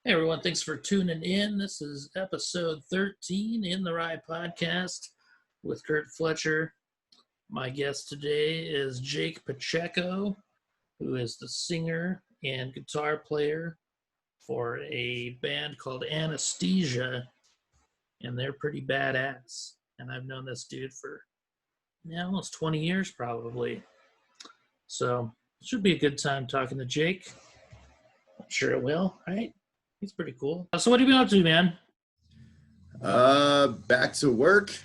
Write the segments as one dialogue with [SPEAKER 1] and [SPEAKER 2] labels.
[SPEAKER 1] Hey everyone, thanks for tuning in. This is episode 13 in the Rye podcast with Curt Fletcher. My guest today is Jake Pacheco, who is the singer and guitar player for a band called Anesthesia, and they're pretty badass. And I've known this dude for almost 20 years probably. So it should be a good time talking to Jake. I'm sure it will, right? He's pretty cool. So what have you been up to, man?
[SPEAKER 2] Back to work,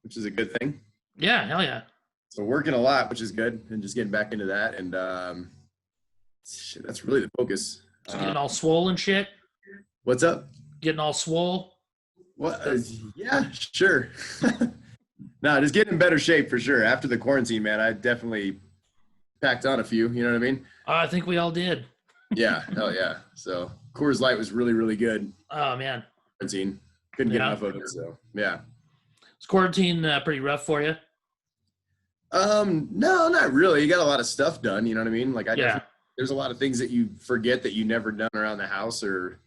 [SPEAKER 2] which is a good thing.
[SPEAKER 1] Yeah, hell yeah.
[SPEAKER 2] So working a lot, which is good, and just getting back into that. And shit, that's really the focus.
[SPEAKER 1] So getting all swole and shit?
[SPEAKER 2] What's up?
[SPEAKER 1] Getting all swole?
[SPEAKER 2] What? Yeah, sure. No, just getting in better shape for sure. After the quarantine, man, I definitely packed on a few. You know what I mean?
[SPEAKER 1] I think we all did.
[SPEAKER 2] Yeah, hell yeah. So Coors Light was really, really good.
[SPEAKER 1] Oh, man.
[SPEAKER 2] Quarantine. Couldn't get enough of it, so yeah.
[SPEAKER 1] Is quarantine pretty rough for you?
[SPEAKER 2] No, not really. You got a lot of stuff done, you know what I mean? Like
[SPEAKER 1] Yeah.
[SPEAKER 2] there's a lot of things that you forget that you never done around the house or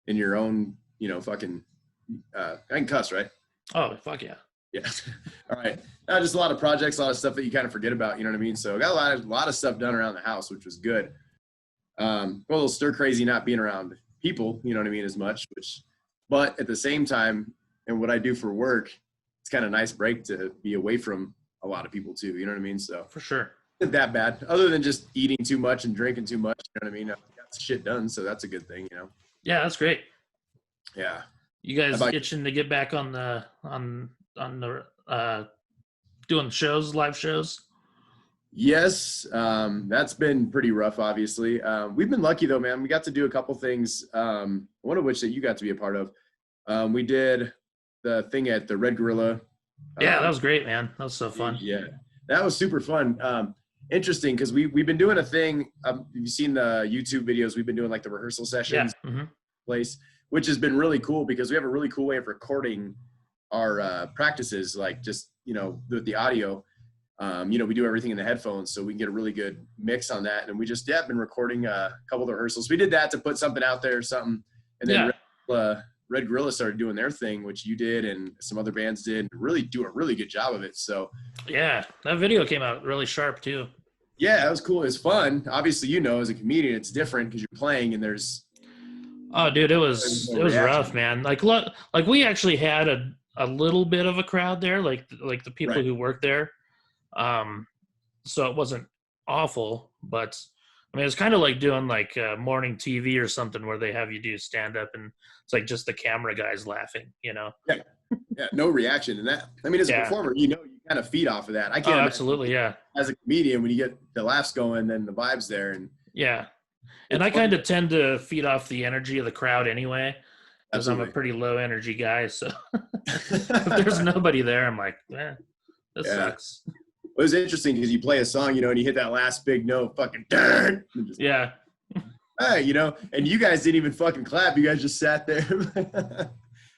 [SPEAKER 2] in your own, fucking I can cuss, right?
[SPEAKER 1] Oh, fuck yeah.
[SPEAKER 2] Yeah. All right. Just a lot of projects, a lot of stuff that you kind of forget about, you know what I mean? So I got a lot of stuff done around the house, which was good. A little stir crazy not being around people, you know what I mean, as much, but at the same time, and what I do for work, it's kind of a nice break to be away from a lot of people too, you know what I mean? So
[SPEAKER 1] For sure.
[SPEAKER 2] not that bad, other than just eating too much and drinking too much, you know what I mean? I got shit done, so that's a good thing, you know?
[SPEAKER 1] Yeah, that's great.
[SPEAKER 2] Yeah.
[SPEAKER 1] You guys
[SPEAKER 2] How about
[SPEAKER 1] itching to get back on the doing shows, live shows?
[SPEAKER 2] Yes, that's been pretty rough, obviously. We've been lucky though, man. We got to do a couple things, one of which that you got to be a part of. We did the thing at the Red Gorilla.
[SPEAKER 1] Yeah, that was great, man. That was so fun.
[SPEAKER 2] Yeah, that was super fun. Interesting because we've been doing a thing. You've seen the YouTube videos. We've been doing like the rehearsal sessions place, which has been really cool because we have a really cool way of recording our practices, like just, with the audio. We do everything in the headphones so we can get a really good mix on that. And we just, been recording a couple of the rehearsals. We did that to put something out there or something. And then Red Gorilla started doing their thing, which you did and some other bands did, really do a really good job of it. So
[SPEAKER 1] yeah, that video came out really sharp too.
[SPEAKER 2] Yeah, it was cool. It was fun. Obviously, as a comedian, it's different because you're playing and there's.
[SPEAKER 1] Oh, dude, it was rough, man. Like we actually had a little bit of a crowd there, like the people who work there. So it wasn't awful, but I mean, it's kind of like doing like morning TV or something where they have you do stand up and it's like just the camera guys laughing,
[SPEAKER 2] Yeah, no reaction. And that, I mean, as a performer, you kind of feed off of that. I can't.
[SPEAKER 1] Absolutely, yeah.
[SPEAKER 2] As a comedian, when you get the laughs going, then the vibe's there, and
[SPEAKER 1] yeah. And I kind of tend to feed off the energy of the crowd anyway, because I'm a pretty low energy guy. So if there's nobody there, I'm like, this sucks.
[SPEAKER 2] It was interesting because you play a song, and you hit that last big note, fucking darn.
[SPEAKER 1] Yeah.
[SPEAKER 2] Hey, and you guys didn't even fucking clap. You guys just sat there.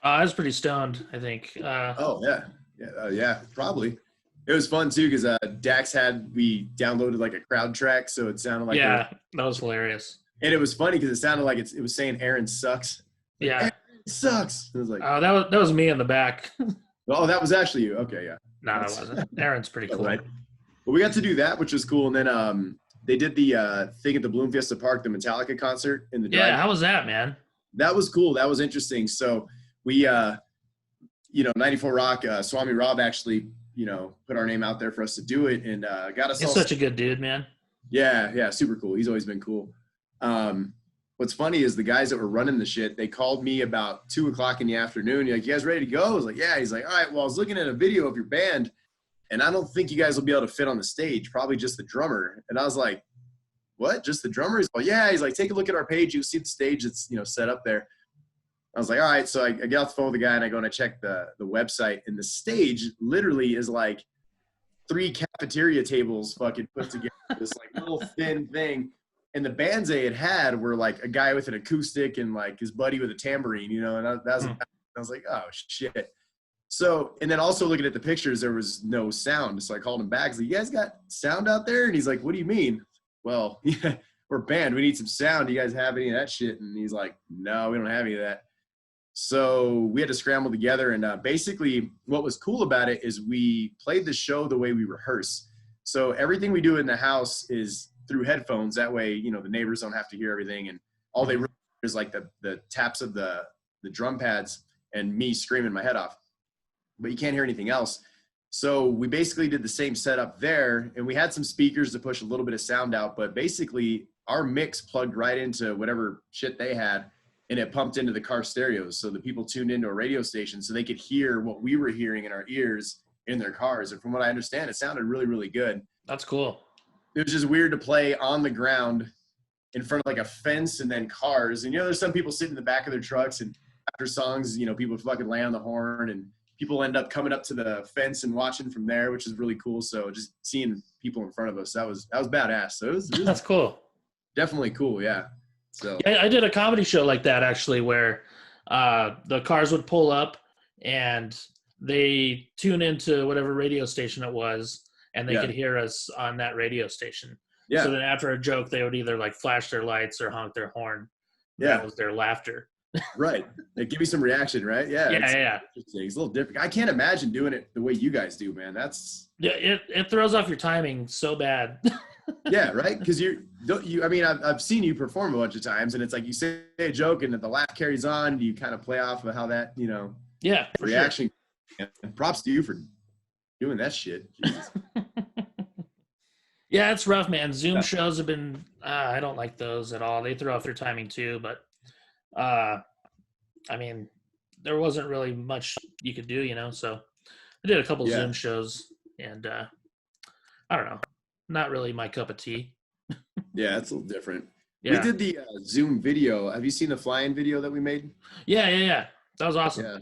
[SPEAKER 1] I was pretty stoned, I think.
[SPEAKER 2] Yeah, probably. It was fun too because Dax we downloaded like a crowd track, so it sounded like
[SPEAKER 1] that was hilarious.
[SPEAKER 2] And it was funny because it sounded like it was saying Aaron sucks.
[SPEAKER 1] Yeah,
[SPEAKER 2] Aaron sucks. It was like,
[SPEAKER 1] oh, that was me in the back.
[SPEAKER 2] Oh, that was actually you. Okay, yeah.
[SPEAKER 1] No, it wasn't. Aaron's pretty cool.
[SPEAKER 2] Right. Well, we got to do that, which was cool, and then they did the thing at the Bloom Fiesta Park, the Metallica concert in the drive.
[SPEAKER 1] Yeah, how was that, man?
[SPEAKER 2] That was cool. That was interesting. So we, 94 Rock, Swami Rob actually, put our name out there for us to do it and got us.
[SPEAKER 1] He's such a good dude, man.
[SPEAKER 2] Yeah, super cool. He's always been cool. What's funny is the guys that were running the shit, they called me about 2:00 in the afternoon. You're like, you guys ready to go? I was like, yeah. He's like, all right, well, I was looking at a video of your band and I don't think you guys will be able to fit on the stage, probably just the drummer. And I was like, what? Just the drummer? He's like, yeah. He's like, take a look at our page. You see the stage that's, set up there. I was like, all right. So I get off the phone with the guy and I go and I check the website, and the stage literally is like 3 cafeteria tables fucking put together, this like little thin thing. And the bands they had were like a guy with an acoustic and like his buddy with a tambourine, and I was like, oh shit. So, and then also looking at the pictures, there was no sound. So I called him back. I was like, you guys got sound out there? And he's like, what do you mean? Well, yeah, we're banned. We need some sound. Do you guys have any of that shit? And he's like, no, we don't have any of that. So we had to scramble together. And basically what was cool about it is we played the show the way we rehearse. So everything we do in the house is through headphones. That way, you know, the neighbors don't have to hear everything. And all they really hear is like the taps of the drum pads and me screaming my head off. But you can't hear anything else. So we basically did the same setup there, and we had some speakers to push a little bit of sound out, but basically our mix plugged right into whatever shit they had, and it pumped into the car stereos. So the people tuned into a radio station so they could hear what we were hearing in our ears in their cars. And from what I understand, it sounded really, really good.
[SPEAKER 1] That's cool.
[SPEAKER 2] It was just weird to play on the ground in front of like a fence and then cars. And, you know, there's some people sitting in the back of their trucks, and after songs, you know, people fucking lay on the horn, and people end up coming up to the fence and watching from there, which is really cool. So just seeing people in front of us, that was badass. So it was
[SPEAKER 1] That's cool.
[SPEAKER 2] Definitely cool. Yeah. So
[SPEAKER 1] yeah, I did a comedy show like that actually, where the cars would pull up and they tune into whatever radio station it was, and they could hear us on that radio station.
[SPEAKER 2] Yeah.
[SPEAKER 1] So then after a joke, they would either like flash their lights or honk their horn.
[SPEAKER 2] Yeah.
[SPEAKER 1] That was their laughter.
[SPEAKER 2] Right. They give you some reaction, right? Yeah.
[SPEAKER 1] Yeah.
[SPEAKER 2] It's a little different. I can't imagine doing it the way you guys do, man. That's
[SPEAKER 1] it throws off your timing so bad.
[SPEAKER 2] Yeah, right. Because I mean, I've seen you perform a bunch of times, and it's like you say a joke, and the laugh carries on. You kind of play off of how that, you know, reaction. Sure. And props to you for doing that shit. Jesus.
[SPEAKER 1] Yeah, it's rough, man. Zoom shows have been. I don't like those at all. They throw off their timing too, but. I mean, there wasn't really much you could do, you know, so I did a couple Zoom shows, and I don't know, not really my cup of tea.
[SPEAKER 2] Yeah, it's a little different.
[SPEAKER 1] Yeah.
[SPEAKER 2] We did the Zoom video. Have you seen the fly-in video that we made?
[SPEAKER 1] Yeah. That was awesome.
[SPEAKER 2] Yeah,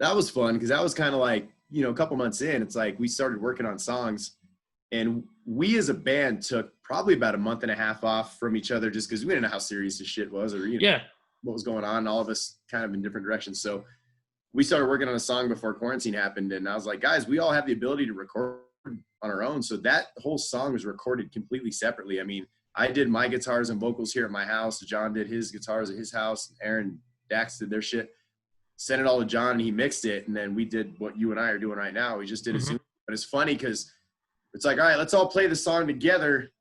[SPEAKER 2] that was fun because that was kind of like, you know, a couple months in, it's like we started working on songs, and we as a band took probably about a month and a half off from each other just because we didn't know how serious this shit was, or, you know, what was going on, all of us kind of in different directions. So we started working on a song before quarantine happened, and I was like, guys, we all have the ability to record on our own. So that whole song was recorded completely separately. I mean, I did my guitars and vocals here at my house. John did his guitars at his house. Aaron, Dax did their shit. Sent it all to John, and he mixed it. And then we did what you and I are doing right now. We just did a Zoom. But it's funny because it's like, all right, let's all play the song together.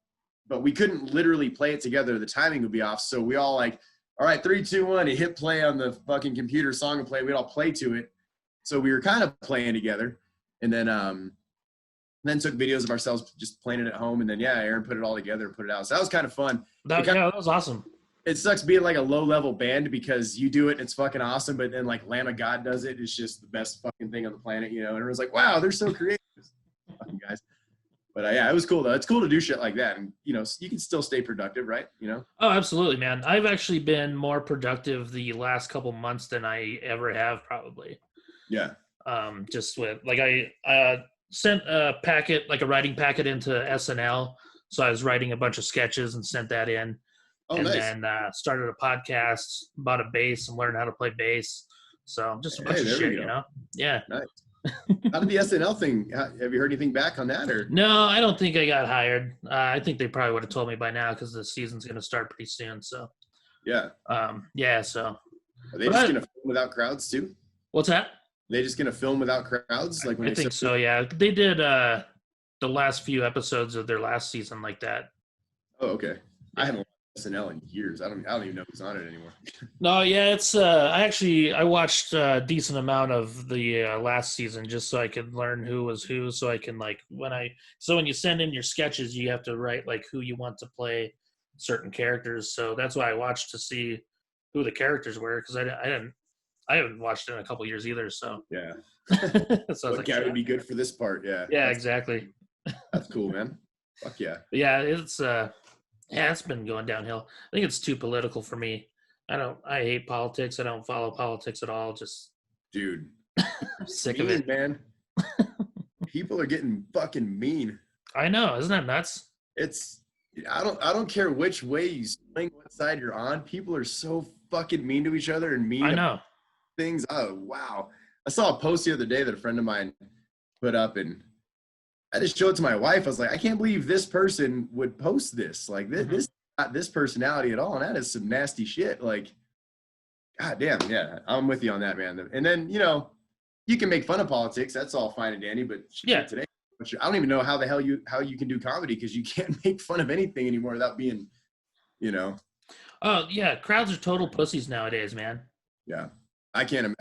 [SPEAKER 2] But we couldn't literally play it together. The timing would be off. So we all like, all right, 3, 2, 1, he hit play on the fucking computer, song and play. We'd all play to it. So we were kind of playing together. And then took videos of ourselves just playing it at home. And then, Aaron put it all together and put it out. So that was kind of fun.
[SPEAKER 1] That was awesome.
[SPEAKER 2] It sucks being like a low-level band because you do it and it's fucking awesome. But then like Lamb of God does it. It's just the best fucking thing on the planet, you know. And everyone's like, wow, they're so creative. Fucking guys. But it was cool though. It's cool to do shit like that, and you know, you can still stay productive, right? You know.
[SPEAKER 1] Oh, absolutely, man. I've actually been more productive the last couple months than I ever have, probably.
[SPEAKER 2] Yeah.
[SPEAKER 1] Just with like I sent a packet, like a writing packet, into SNL, so I was writing a bunch of sketches and sent that in.
[SPEAKER 2] Oh,
[SPEAKER 1] and
[SPEAKER 2] nice.
[SPEAKER 1] then started a podcast, bought a bass, and learned how to play bass. So just a bunch of shit, you know. Yeah.
[SPEAKER 2] Nice. How did the SNL thing? Have you heard anything back on that, or?
[SPEAKER 1] No, I don't think I got hired. I think they probably would have told me by now because the season's going to start pretty soon. So.
[SPEAKER 2] Yeah.
[SPEAKER 1] So.
[SPEAKER 2] Are they just going to film without crowds too?
[SPEAKER 1] What's that?
[SPEAKER 2] They just going to film without crowds? Like when
[SPEAKER 1] I think so. Yeah, they did the last few episodes of their last season like that.
[SPEAKER 2] Oh, okay. I haven't watched SNL in years. I don't even know who's on it anymore.
[SPEAKER 1] No, yeah, it's I watched a decent amount of the last season just so I could learn who was who, so I can when you send in your sketches, you have to write like who you want to play certain characters. So that's why I watched to see who the characters were, because I haven't watched it in a couple years either. So
[SPEAKER 2] yeah.
[SPEAKER 1] So
[SPEAKER 2] what guy would be good for this part? Yeah.
[SPEAKER 1] Yeah, exactly.
[SPEAKER 2] That's cool, man. Fuck yeah.
[SPEAKER 1] But yeah, it's been going downhill. I think it's too political for me. I hate politics. I don't follow politics at all. Just
[SPEAKER 2] dude,
[SPEAKER 1] I'm sick of it,
[SPEAKER 2] man. People are getting fucking mean.
[SPEAKER 1] I know, isn't that nuts?
[SPEAKER 2] I don't care which way you swing, what side you're on. People are so fucking mean to each other and mean.
[SPEAKER 1] I know.
[SPEAKER 2] Things. Oh wow! I saw a post the other day that a friend of mine put up, and I just showed it to my wife. I was like, I can't believe this person would post this. Like this got this personality at all, and that is some nasty shit. Like, god damn, yeah, I'm with you on that, man. And then, you know, you can make fun of politics. That's all fine and dandy, but
[SPEAKER 1] Yeah.
[SPEAKER 2] today, I don't even know how the hell you can do comedy, because you can't make fun of anything anymore without being, you know.
[SPEAKER 1] Oh yeah, crowds are total pussies nowadays, man.
[SPEAKER 2] Yeah, I can't.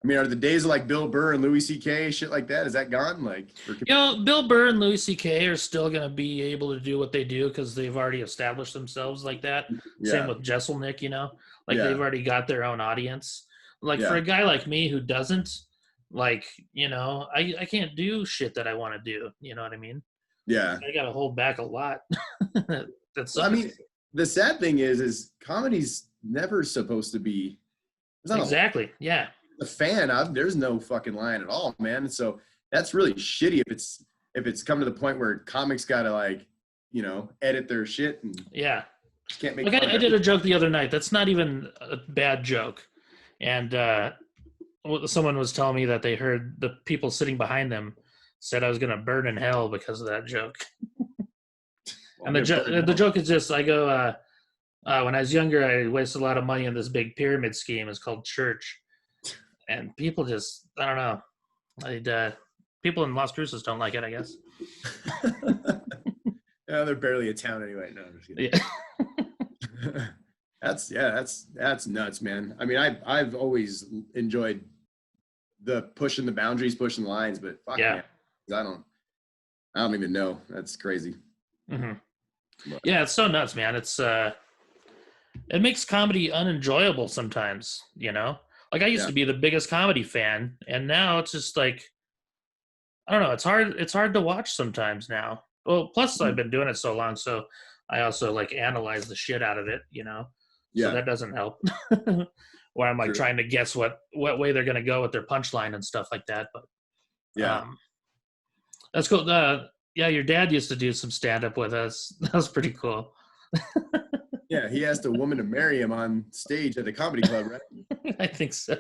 [SPEAKER 2] I mean, are the days of like Bill Burr and Louis C.K. shit like that? Is that gone? Like,
[SPEAKER 1] You know, Bill Burr and Louis C.K. are still going to be able to do what they do because they've already established themselves like that.
[SPEAKER 2] yeah,
[SPEAKER 1] Same with Jesselnick, you know, like
[SPEAKER 2] yeah,
[SPEAKER 1] they've already got their own audience. Like
[SPEAKER 2] yeah,
[SPEAKER 1] for a guy like me who doesn't, like, you know, I can't do shit that I want to do. You know what I mean?
[SPEAKER 2] yeah.
[SPEAKER 1] I got to hold back a lot. That's
[SPEAKER 2] I mean, the sad thing is comedy's never supposed to be.
[SPEAKER 1] exactly. Yeah.
[SPEAKER 2] A fan of, there's no fucking line at all, man. And so that's really shitty if it's come to the point where comics gotta, like, you know, edit their shit and
[SPEAKER 1] yeah,
[SPEAKER 2] can't make
[SPEAKER 1] like
[SPEAKER 2] fun
[SPEAKER 1] I
[SPEAKER 2] of
[SPEAKER 1] did a joke the other night that's not even a bad joke, and someone was telling me that they heard the people sitting behind them said I was gonna burn in hell because of that joke. And the joke is just, I go, when I was younger, I wasted a lot of money on this big pyramid scheme. It's called church. And people just, I don't know. People in Las Cruces don't like it, I guess.
[SPEAKER 2] Yeah, they're barely a town anyway. No, I'm just kidding. Yeah. That's nuts, man. I mean, I've always enjoyed the pushing the boundaries, pushing the lines, but fuck,
[SPEAKER 1] yeah,
[SPEAKER 2] man, I don't even know. That's crazy.
[SPEAKER 1] Mm-hmm. Yeah, it's so nuts, man. It's it makes comedy unenjoyable sometimes, you know. Like I used to be the biggest comedy fan, and now it's just like, I don't know. It's hard to watch sometimes now. Well, plus I've been doing it so long, so I also like analyze the shit out of it, you know. So that doesn't help. Where I'm like trying to guess what way they're gonna go with their punchline and stuff like that. But that's cool. Yeah, your dad used to do some stand up with us. That was pretty cool.
[SPEAKER 2] Yeah, he asked a woman to marry him on stage at the comedy club, right?
[SPEAKER 1] I think so.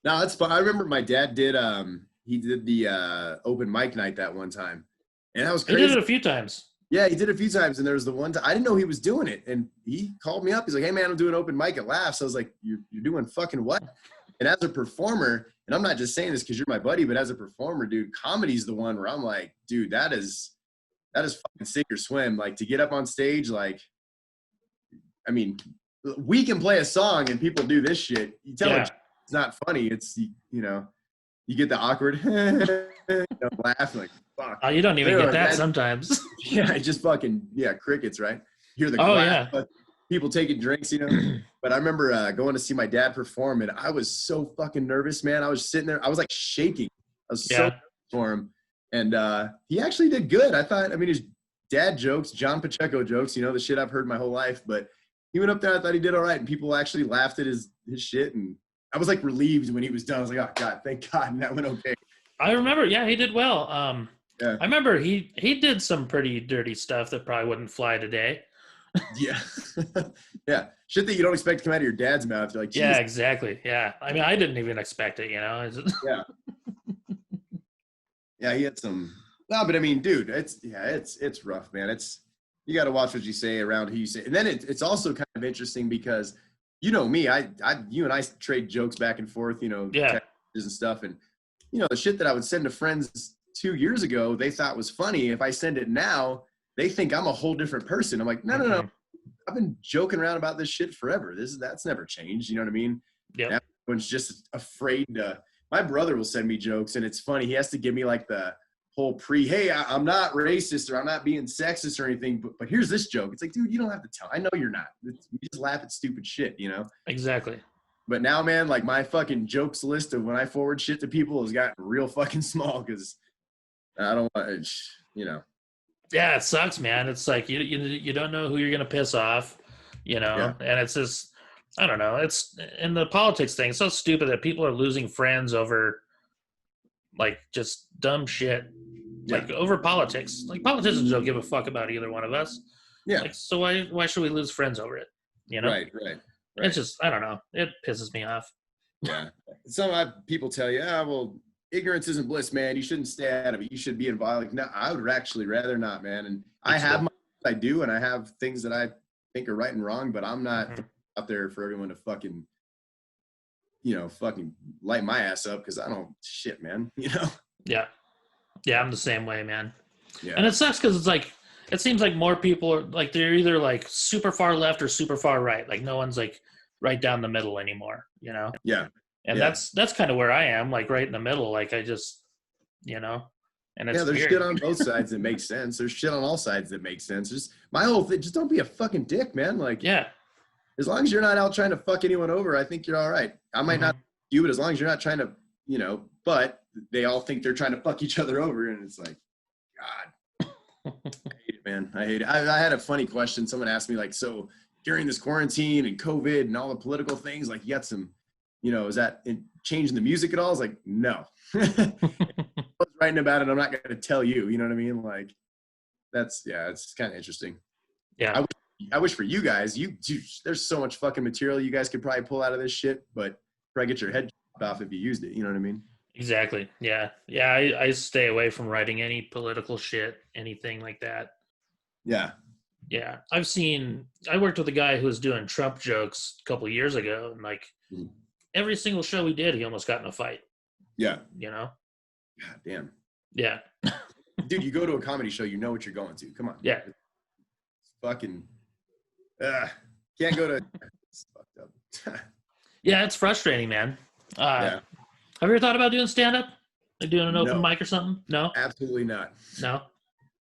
[SPEAKER 2] No, that's fun. I remember my dad did he did the open mic night that one time. And that was crazy.
[SPEAKER 1] He did it a few times.
[SPEAKER 2] Yeah, he did it a few times, and there was the one time I didn't know he was doing it, and he called me up. He's like, "Hey man, I'm doing open mic at Laughs." I was like, "You're doing fucking what?" And as a performer, and I'm not just saying this because you're my buddy, but as a performer, dude, comedy's the one where I'm like, dude, that is fucking sink or swim. Like, to get up on stage, like, I mean, we can play a song and people do this shit. You tell it it's not funny. It's, you know, you get the awkward laugh, like, fuck.
[SPEAKER 1] Oh, you don't even get that sometimes.
[SPEAKER 2] Yeah, just fucking, crickets, right? You hear the glass, people taking drinks, you know. But I remember going to see my dad perform, and I was so fucking nervous, man. I was sitting there, I was like shaking. I was so nervous for him. And he actually did good. I mean, his dad jokes, John Pacheco jokes, you know, the shit I've heard my whole life. But he went up there, I thought he did all right, and people actually laughed at his shit. And I was like relieved when he was done. I was like, oh God, thank God, and that went okay.
[SPEAKER 1] I remember, he did well. I remember he did some pretty dirty stuff that probably wouldn't fly today.
[SPEAKER 2] Yeah. Yeah. Shit that you don't expect to come out of your dad's mouth. You're like,
[SPEAKER 1] yeah, exactly. Yeah. I mean, I didn't even expect it, you know?
[SPEAKER 2] Yeah. Yeah, he had some. No, but I mean, dude, it's rough, man. You got to watch what you say around who you say. And then it's also kind of interesting because, you know me, you and I trade jokes back and forth, you know, texts and stuff. And, you know, the shit that I would send to friends 2 years ago, they thought was funny. If I send it now, they think I'm a whole different person. I'm like, no. I've been joking around about this shit forever. That's never changed. You know what I mean?
[SPEAKER 1] Yeah.
[SPEAKER 2] Everyone's just afraid to. My brother will send me jokes, and it's funny. He has to give me like the whole hey, I'm not racist or I'm not being sexist or anything, but here's this joke. It's like, dude, you don't have to tell. I know you're not. You just laugh at stupid shit, you know?
[SPEAKER 1] Exactly.
[SPEAKER 2] But now, man, like my fucking jokes list of when I forward shit to people has gotten real fucking small because I don't want, you know.
[SPEAKER 1] Yeah, it sucks, man. It's like you don't know who you're gonna piss off, you know, and it's just, I don't know. It's in the politics thing. It's so stupid that people are losing friends over like just dumb shit, like over politics. Like politicians don't give a fuck about either one of us. Yeah. Like, so why should we lose friends over it? You know?
[SPEAKER 2] Right.
[SPEAKER 1] It's just, I don't know. It pisses me off.
[SPEAKER 2] Yeah. Some people tell you, well, ignorance isn't bliss, man. You shouldn't stay out of it. You should be involved. Like, no, I would actually rather not, man. And I have my I do, and I have things that I think are right and wrong, but I'm not out there for everyone to fucking light my ass up because I don't shit, man.
[SPEAKER 1] Yeah, I'm the same way, man.
[SPEAKER 2] Yeah.
[SPEAKER 1] And it sucks because it's like it seems like more people are like they're either like super far left or super far right. Like no one's like right down the middle anymore.
[SPEAKER 2] Yeah.
[SPEAKER 1] And that's kind of where I am, like right in the middle. Like I just, and it's
[SPEAKER 2] there's
[SPEAKER 1] weird.
[SPEAKER 2] shit on both sides that makes sense. There's shit on all sides that makes sense. Just my whole thing, just don't be a fucking dick, man. Like,
[SPEAKER 1] yeah,
[SPEAKER 2] as long as you're not out trying to fuck anyone over, I think you're all right. I might not you, but as long as you're not trying to, but they all think they're trying to fuck each other over, and it's like, God, I hate it, man. I hate it. I had a funny question. Someone asked me, like, so during this quarantine and COVID and all the political things, like, you got some, is that changing the music at all? I was like, no. I was writing about it. I'm not going to tell you. You know what I mean? Like, it's kind of interesting.
[SPEAKER 1] Yeah.
[SPEAKER 2] I wish for you guys, there's so much fucking material you guys could probably pull out of this shit, but probably get your head chopped off if you used it. You know what I mean?
[SPEAKER 1] Exactly. Yeah. Yeah. I stay away from writing any political shit, anything like that.
[SPEAKER 2] Yeah.
[SPEAKER 1] Yeah. I worked with a guy who was doing Trump jokes a couple of years ago, and like every single show we did, he almost got in a fight.
[SPEAKER 2] Yeah.
[SPEAKER 1] God
[SPEAKER 2] damn.
[SPEAKER 1] Yeah.
[SPEAKER 2] Dude, you go to a comedy show, you know what you're going to. Come on.
[SPEAKER 1] Yeah.
[SPEAKER 2] It's fucking can't go to it's fucked up.
[SPEAKER 1] Yeah, it's frustrating, man.
[SPEAKER 2] Yeah.
[SPEAKER 1] Have you ever thought about doing stand-up? Like doing an open mic or something? No?
[SPEAKER 2] Absolutely not.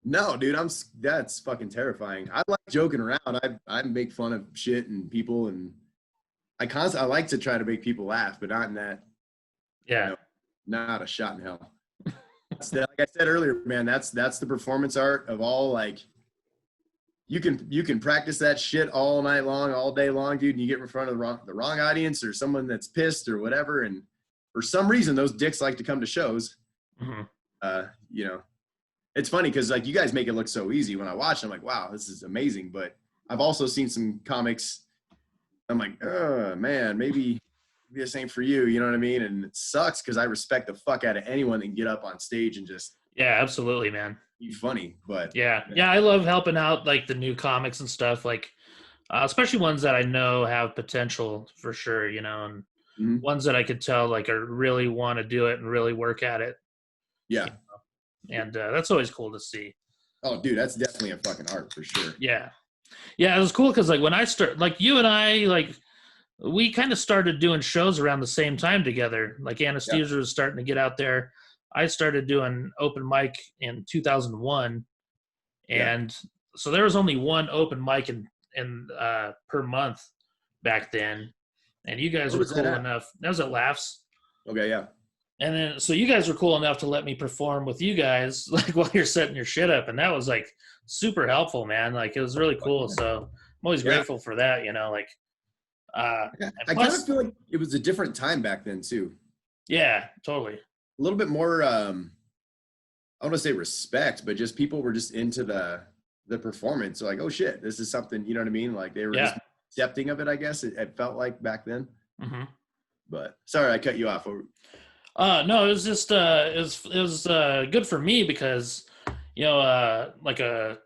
[SPEAKER 1] No,
[SPEAKER 2] dude, that's fucking terrifying. I like joking around. I make fun of shit and people, and I like to try to make people laugh, but not in that.
[SPEAKER 1] Yeah.
[SPEAKER 2] Not a shot in hell. Like I said earlier, man, that's the performance art of all. Like, you can practice that shit all night long, all day long, dude, and you get in front of the wrong audience or someone that's pissed or whatever, and for some reason those dicks like to come to shows. It's funny because like you guys make it look so easy. When I watch, I'm like, wow, this is amazing. But I've also seen some comics. I'm like, oh man, maybe this ain't for you. You know what I mean? And it sucks because I respect the fuck out of anyone that can get up on stage and just
[SPEAKER 1] absolutely, man.
[SPEAKER 2] Be funny. But
[SPEAKER 1] yeah, I love helping out like the new comics and stuff. Like, especially ones that I know have potential for sure. And ones that I could tell like I really want to do it and really work at it.
[SPEAKER 2] Yeah.
[SPEAKER 1] And that's always cool to see.
[SPEAKER 2] Oh, dude, that's definitely a fucking art for sure.
[SPEAKER 1] Yeah, it was cool because like when I start, like you and I, like we kind of started doing shows around the same time together. Like Anesthesia was starting to get out there. I started doing open mic in 2001, and so there was only one open mic in per month back then. And you guys were cool enough. That was at Laughs.
[SPEAKER 2] Okay, yeah.
[SPEAKER 1] And then, so you guys were cool enough to let me perform with you guys, like while you're setting your shit up. And that was like super helpful, man. Like it was really cool. So I'm always grateful for that, like,
[SPEAKER 2] I kind of feel like it was a different time back then too.
[SPEAKER 1] Yeah, totally.
[SPEAKER 2] A little bit more, I don't want to say respect, but just people were just into the performance. So like, oh shit, this is something, you know what I mean? Like they were just accepting of it, I guess it felt like back then. But sorry, I cut you off.
[SPEAKER 1] No, it was just it was good for me because like a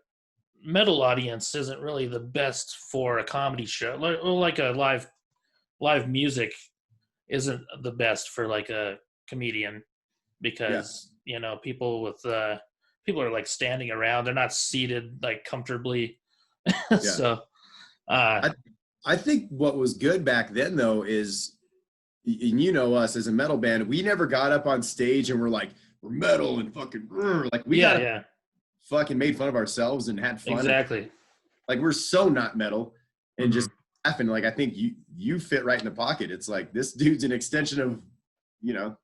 [SPEAKER 1] metal audience isn't really the best for a comedy show. Like a live music isn't the best for like a comedian because people are like standing around, they're not seated like comfortably. So
[SPEAKER 2] I think what was good back then though is, and us as a metal band, we never got up on stage and we're like, we're metal and fucking like we fucking made fun of ourselves and had fun.
[SPEAKER 1] Exactly.
[SPEAKER 2] Like we're so not metal and just laughing. Like I think you fit right in the pocket. It's like this dude's an extension of,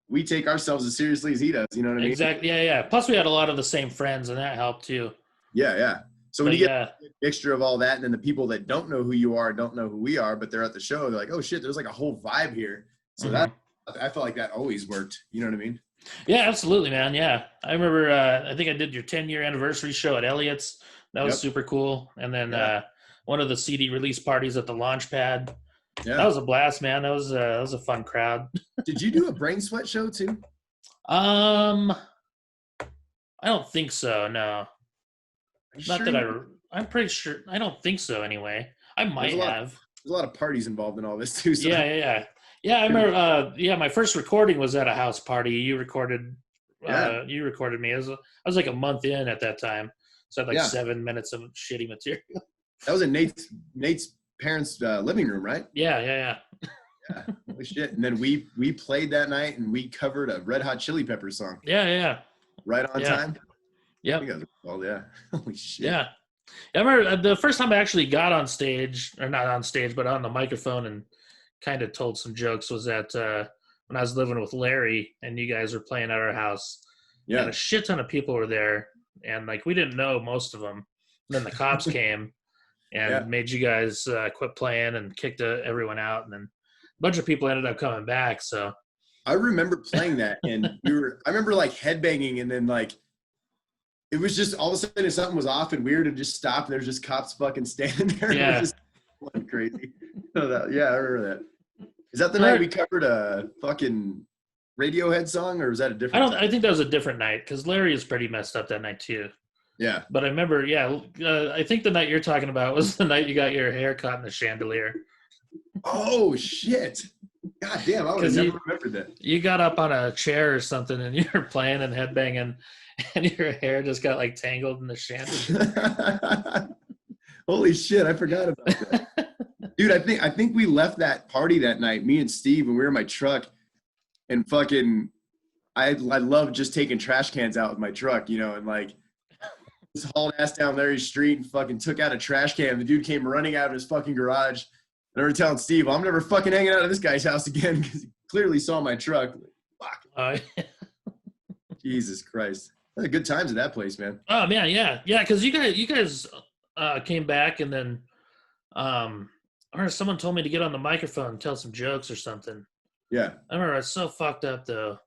[SPEAKER 2] we take ourselves as seriously as he does. You know what I mean?
[SPEAKER 1] Exactly. Yeah. Plus we had a lot of the same friends and that helped too.
[SPEAKER 2] Yeah. So when you get a mixture of all that, and then the people that don't know who you are, don't know who we are, but they're at the show, they're like, oh shit, there's like a whole vibe here. So that, I felt like that always worked. You know what I mean?
[SPEAKER 1] Yeah, absolutely, man. Yeah. I remember, I think I did your 10-year anniversary show at Elliott's. That was super cool. And then one of the CD release parties at the launch pad. Yeah. That was a blast, man. That was a fun crowd.
[SPEAKER 2] Did you do a Brain Sweat show too?
[SPEAKER 1] I don't think so. No. Not that I'm pretty sure. I don't think so. Anyway, I might have.
[SPEAKER 2] There's a lot of parties involved in all this too. So
[SPEAKER 1] Yeah. I remember. My first recording was at a house party. You recorded.
[SPEAKER 2] Yeah.
[SPEAKER 1] You recorded me. I was like a month in at that time, so I had like 7 minutes of shitty material.
[SPEAKER 2] That was in Nate's parents' living room, right?
[SPEAKER 1] Yeah.
[SPEAKER 2] Yeah. Holy shit! And then we played that night, and we covered a Red Hot Chili Peppers song.
[SPEAKER 1] Yeah.
[SPEAKER 2] Right on time.
[SPEAKER 1] Yep.
[SPEAKER 2] Yeah. Holy shit.
[SPEAKER 1] Yeah. I remember the first time I actually got on stage, or not on stage, but on the microphone and kind of told some jokes was at when I was living with Larry and you guys were playing at our house. Yeah. And a shit ton of people were there, and like we didn't know most of them. And then the cops came and made you guys quit playing and kicked everyone out, and then a bunch of people ended up coming back. So
[SPEAKER 2] I remember playing that, and I remember like headbanging, and then like it was just all of a sudden something was off and weird and just stopped. And there's just cops fucking standing there.
[SPEAKER 1] Yeah.
[SPEAKER 2] It was just crazy. I remember that. Is that the night we covered a fucking Radiohead song, or was that a different?
[SPEAKER 1] I think that was a different night because Larry is pretty messed up that night too.
[SPEAKER 2] Yeah.
[SPEAKER 1] But I remember, I think the night you're talking about was the night you got your hair caught in the chandelier.
[SPEAKER 2] Oh shit! God damn, I would have never remembered that.
[SPEAKER 1] You got up on a chair or something, and you were playing and headbanging, and your hair just got like tangled in the chandelier.
[SPEAKER 2] Holy shit, I forgot about that. Dude, I think we left that party that night, me and Steve, and we were in my truck, and fucking, I love just taking trash cans out with my truck, and like, just hauled ass down Larry's street and fucking took out a trash can. The dude came running out of his fucking garage. And I remember telling Steve, I'm never fucking hanging out at this guy's house again because he clearly saw my truck. Fuck. Jesus Christ. Good times at that place, man.
[SPEAKER 1] Oh, man, yeah. Yeah, because you guys came back, and then someone told me to get on the microphone and tell some jokes or something.
[SPEAKER 2] Yeah.
[SPEAKER 1] I remember I was so fucked up, though.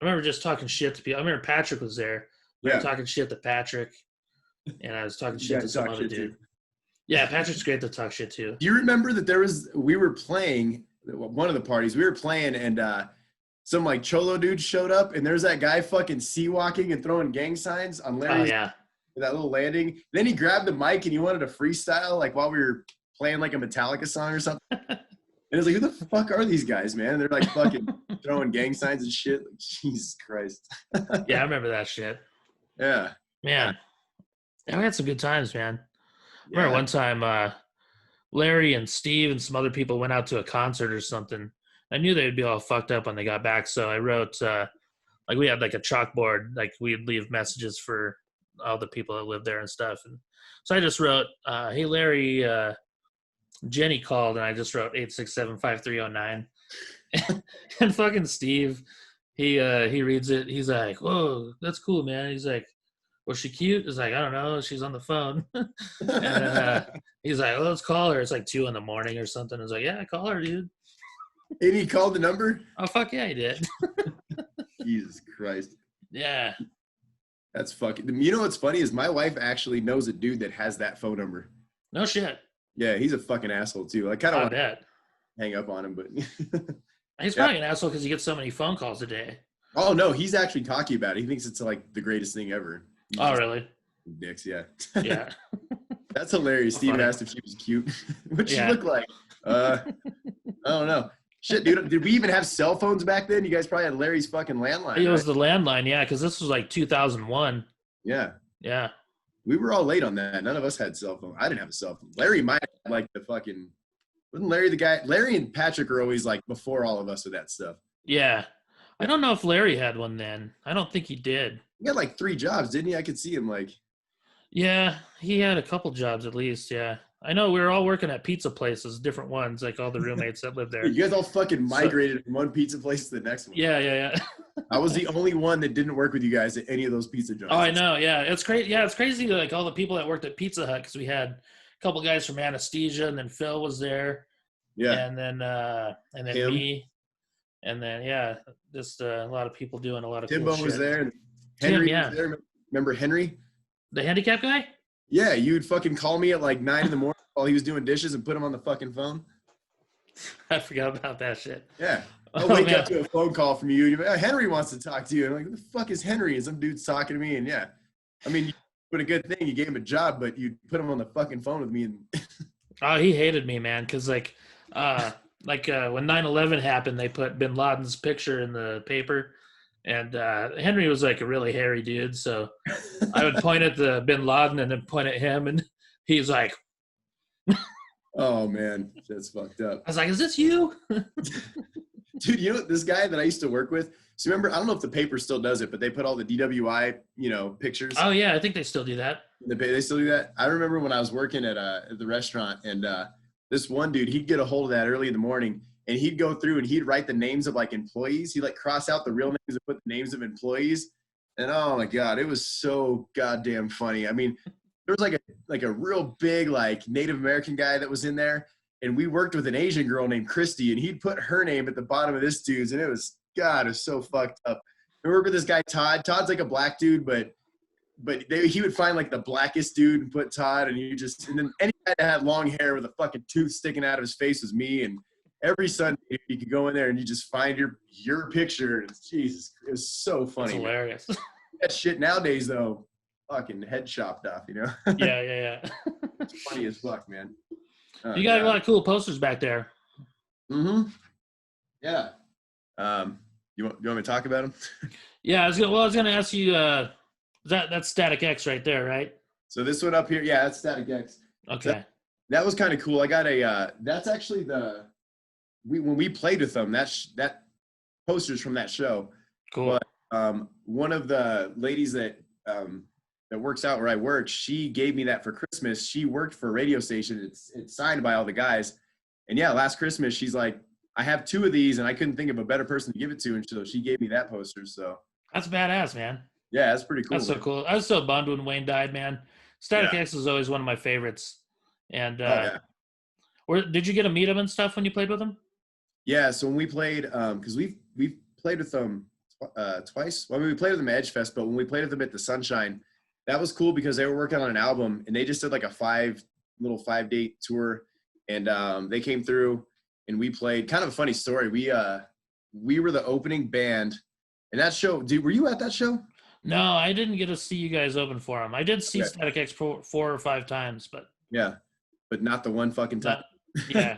[SPEAKER 1] I remember just talking shit to people. I remember Patrick was there. We were talking shit to Patrick, and I was talking shit to some other dude. Yeah, Patrick's great to talk shit to.
[SPEAKER 2] Do you remember that we were playing, one of the parties, we were playing, and some like cholo dude showed up, and there's that guy fucking sea-walking and throwing gang signs on Larry's that little landing. Then he grabbed the mic and he wanted to freestyle like while we were playing like a Metallica song or something. And it's like, who the fuck are these guys, man? They're like fucking throwing gang signs and shit. Like, Jesus Christ.
[SPEAKER 1] Yeah, I remember that shit.
[SPEAKER 2] Yeah.
[SPEAKER 1] Man. Yeah, we had some good times, man. I remember one time Larry and Steve and some other people went out to a concert or something. I knew they'd be all fucked up when they got back, so I wrote like we had like a chalkboard, like we'd leave messages for all the people that lived there and stuff. And so I just wrote, hey Larry, Jenny called, and I just wrote 867-5309. And fucking Steve, he reads it. He's like, whoa, that's cool, man. He's like, was she cute? He's like, I don't know. She's on the phone. And he's like, well, let's call her. It's like 2 a.m. or something. I was like, yeah, call her, dude.
[SPEAKER 2] And he called the number?
[SPEAKER 1] Oh, fuck yeah, he did.
[SPEAKER 2] Jesus Christ.
[SPEAKER 1] Yeah.
[SPEAKER 2] That's fucking, you know what's funny is my wife actually knows a dude that has that phone number.
[SPEAKER 1] No shit.
[SPEAKER 2] Yeah, he's a fucking asshole too. I kind of want
[SPEAKER 1] to
[SPEAKER 2] hang up on him, but
[SPEAKER 1] he's probably an asshole because he gets so many phone calls a day.
[SPEAKER 2] Oh no, he's actually talking about it. He thinks it's like the greatest thing ever.
[SPEAKER 1] Oh really?
[SPEAKER 2] Dicks, yeah.
[SPEAKER 1] Yeah.
[SPEAKER 2] That's hilarious. Steve asked if she was cute. What'd she look like? I don't know. Shit, dude. Did we even have cell phones back then? You guys probably had Larry's fucking landline.
[SPEAKER 1] It was the landline, yeah, because this was like 2001.
[SPEAKER 2] Yeah.
[SPEAKER 1] Yeah.
[SPEAKER 2] We were all late on that. None of us had cell phone. I didn't have a cell phone. Larry might have like the fucking – wasn't Larry the guy – Larry and Patrick are always like before all of us with that stuff.
[SPEAKER 1] Yeah. I don't know if Larry had one then. I don't think he did.
[SPEAKER 2] He had like 3 jobs, didn't he? I could see him like –
[SPEAKER 1] Yeah, he had a couple jobs at least, yeah. I know we were all working at pizza places, different ones, like all the roommates that lived there.
[SPEAKER 2] You guys all fucking migrated from one pizza place to the next one.
[SPEAKER 1] Yeah.
[SPEAKER 2] I was the only one that didn't work with you guys at any of those pizza joints.
[SPEAKER 1] Oh, I know, yeah. It's crazy. Yeah, it's crazy, like all the people that worked at Pizza Hut, because we had a couple guys from Anesthesia, and then Phil was there.
[SPEAKER 2] Yeah.
[SPEAKER 1] And then me. And then, just a lot of people doing a lot of
[SPEAKER 2] Timbo
[SPEAKER 1] cool shit.
[SPEAKER 2] was there. And Henry was there. Remember Henry?
[SPEAKER 1] The handicap guy?
[SPEAKER 2] Yeah, you'd fucking call me at like 9 a.m. while he was doing dishes and put him on the fucking phone.
[SPEAKER 1] I forgot about that shit.
[SPEAKER 2] Yeah. I'll wake up to a phone call from you. And you're like, Henry wants to talk to you. And I'm like, who the fuck is Henry? And some dude's talking to me. And yeah, I mean, But a good thing you gave him a job, but you put him on the fucking phone with me. And
[SPEAKER 1] Oh, he hated me, man, because when 9/11 happened, they put Bin Laden's picture in the paper, and Henry was like a really hairy dude, so I would point at the Bin Laden and then point at him, and he's like,
[SPEAKER 2] oh man, that's fucked up.
[SPEAKER 1] I was like, is this you?
[SPEAKER 2] Dude, you know this guy that I used to work with? So remember, I don't know if the paper still does it, but they put all the DWI, pictures.
[SPEAKER 1] Oh yeah, I think they still do that.
[SPEAKER 2] They still do that. I remember when I was working at the restaurant, and this one dude, he'd get a hold of that early in the morning, and he'd go through and he'd write the names of like employees. He'd like cross out the real names and put the names of employees. And oh my God, it was so goddamn funny. I mean, there was like a real big like Native American guy that was in there, and we worked with an Asian girl named Christy, and he'd put her name at the bottom of this dude's, and it was so fucked up. We worked with this guy Todd. Todd's like a black dude, but he would find like the blackest dude and put Todd, and and then any guy that had long hair with a fucking tooth sticking out of his face was me. And every Sunday you could go in there and you just find your picture. And Jesus, it was so funny.
[SPEAKER 1] It's hilarious.
[SPEAKER 2] That shit nowadays though, fucking head chopped off,
[SPEAKER 1] Yeah.
[SPEAKER 2] It's funny as fuck, man.
[SPEAKER 1] You got a lot of cool posters back there.
[SPEAKER 2] Mm-hmm. Yeah. You want me to talk about them?
[SPEAKER 1] Yeah, I was gonna ask you. That's Static X right there, right?
[SPEAKER 2] So this one up here, yeah, that's Static X.
[SPEAKER 1] Okay.
[SPEAKER 2] So that was kind of cool. I got that's actually when we played with them, that posters from that show.
[SPEAKER 1] Cool.
[SPEAKER 2] But one of the ladies that works out where I work, she gave me that for Christmas. She worked for a radio station. It's signed by all the guys. And yeah, last Christmas, she's like, I have 2 of these, and I couldn't think of a better person to give it to, and so she gave me that poster. So
[SPEAKER 1] that's badass, man.
[SPEAKER 2] Yeah, that's pretty cool.
[SPEAKER 1] That's so cool. I was so bummed when Wayne died, man. Static X was always one of my favorites. And did you get to meet him and stuff when you played with him?
[SPEAKER 2] Yeah, so when we played, because we played with them twice. Well, I mean, we played with them at Edge Fest, but when we played with them at the Sunshine, that was cool because they were working on an album, and they just did like a 5-date tour, and they came through, and we played. Kind of a funny story. We were the opening band, and that show. Dude, were you at that show?
[SPEAKER 1] No, I didn't get to see you guys open for him. I did see Static X 4 or 5 times, but
[SPEAKER 2] yeah, but not the one fucking time.
[SPEAKER 1] Yeah.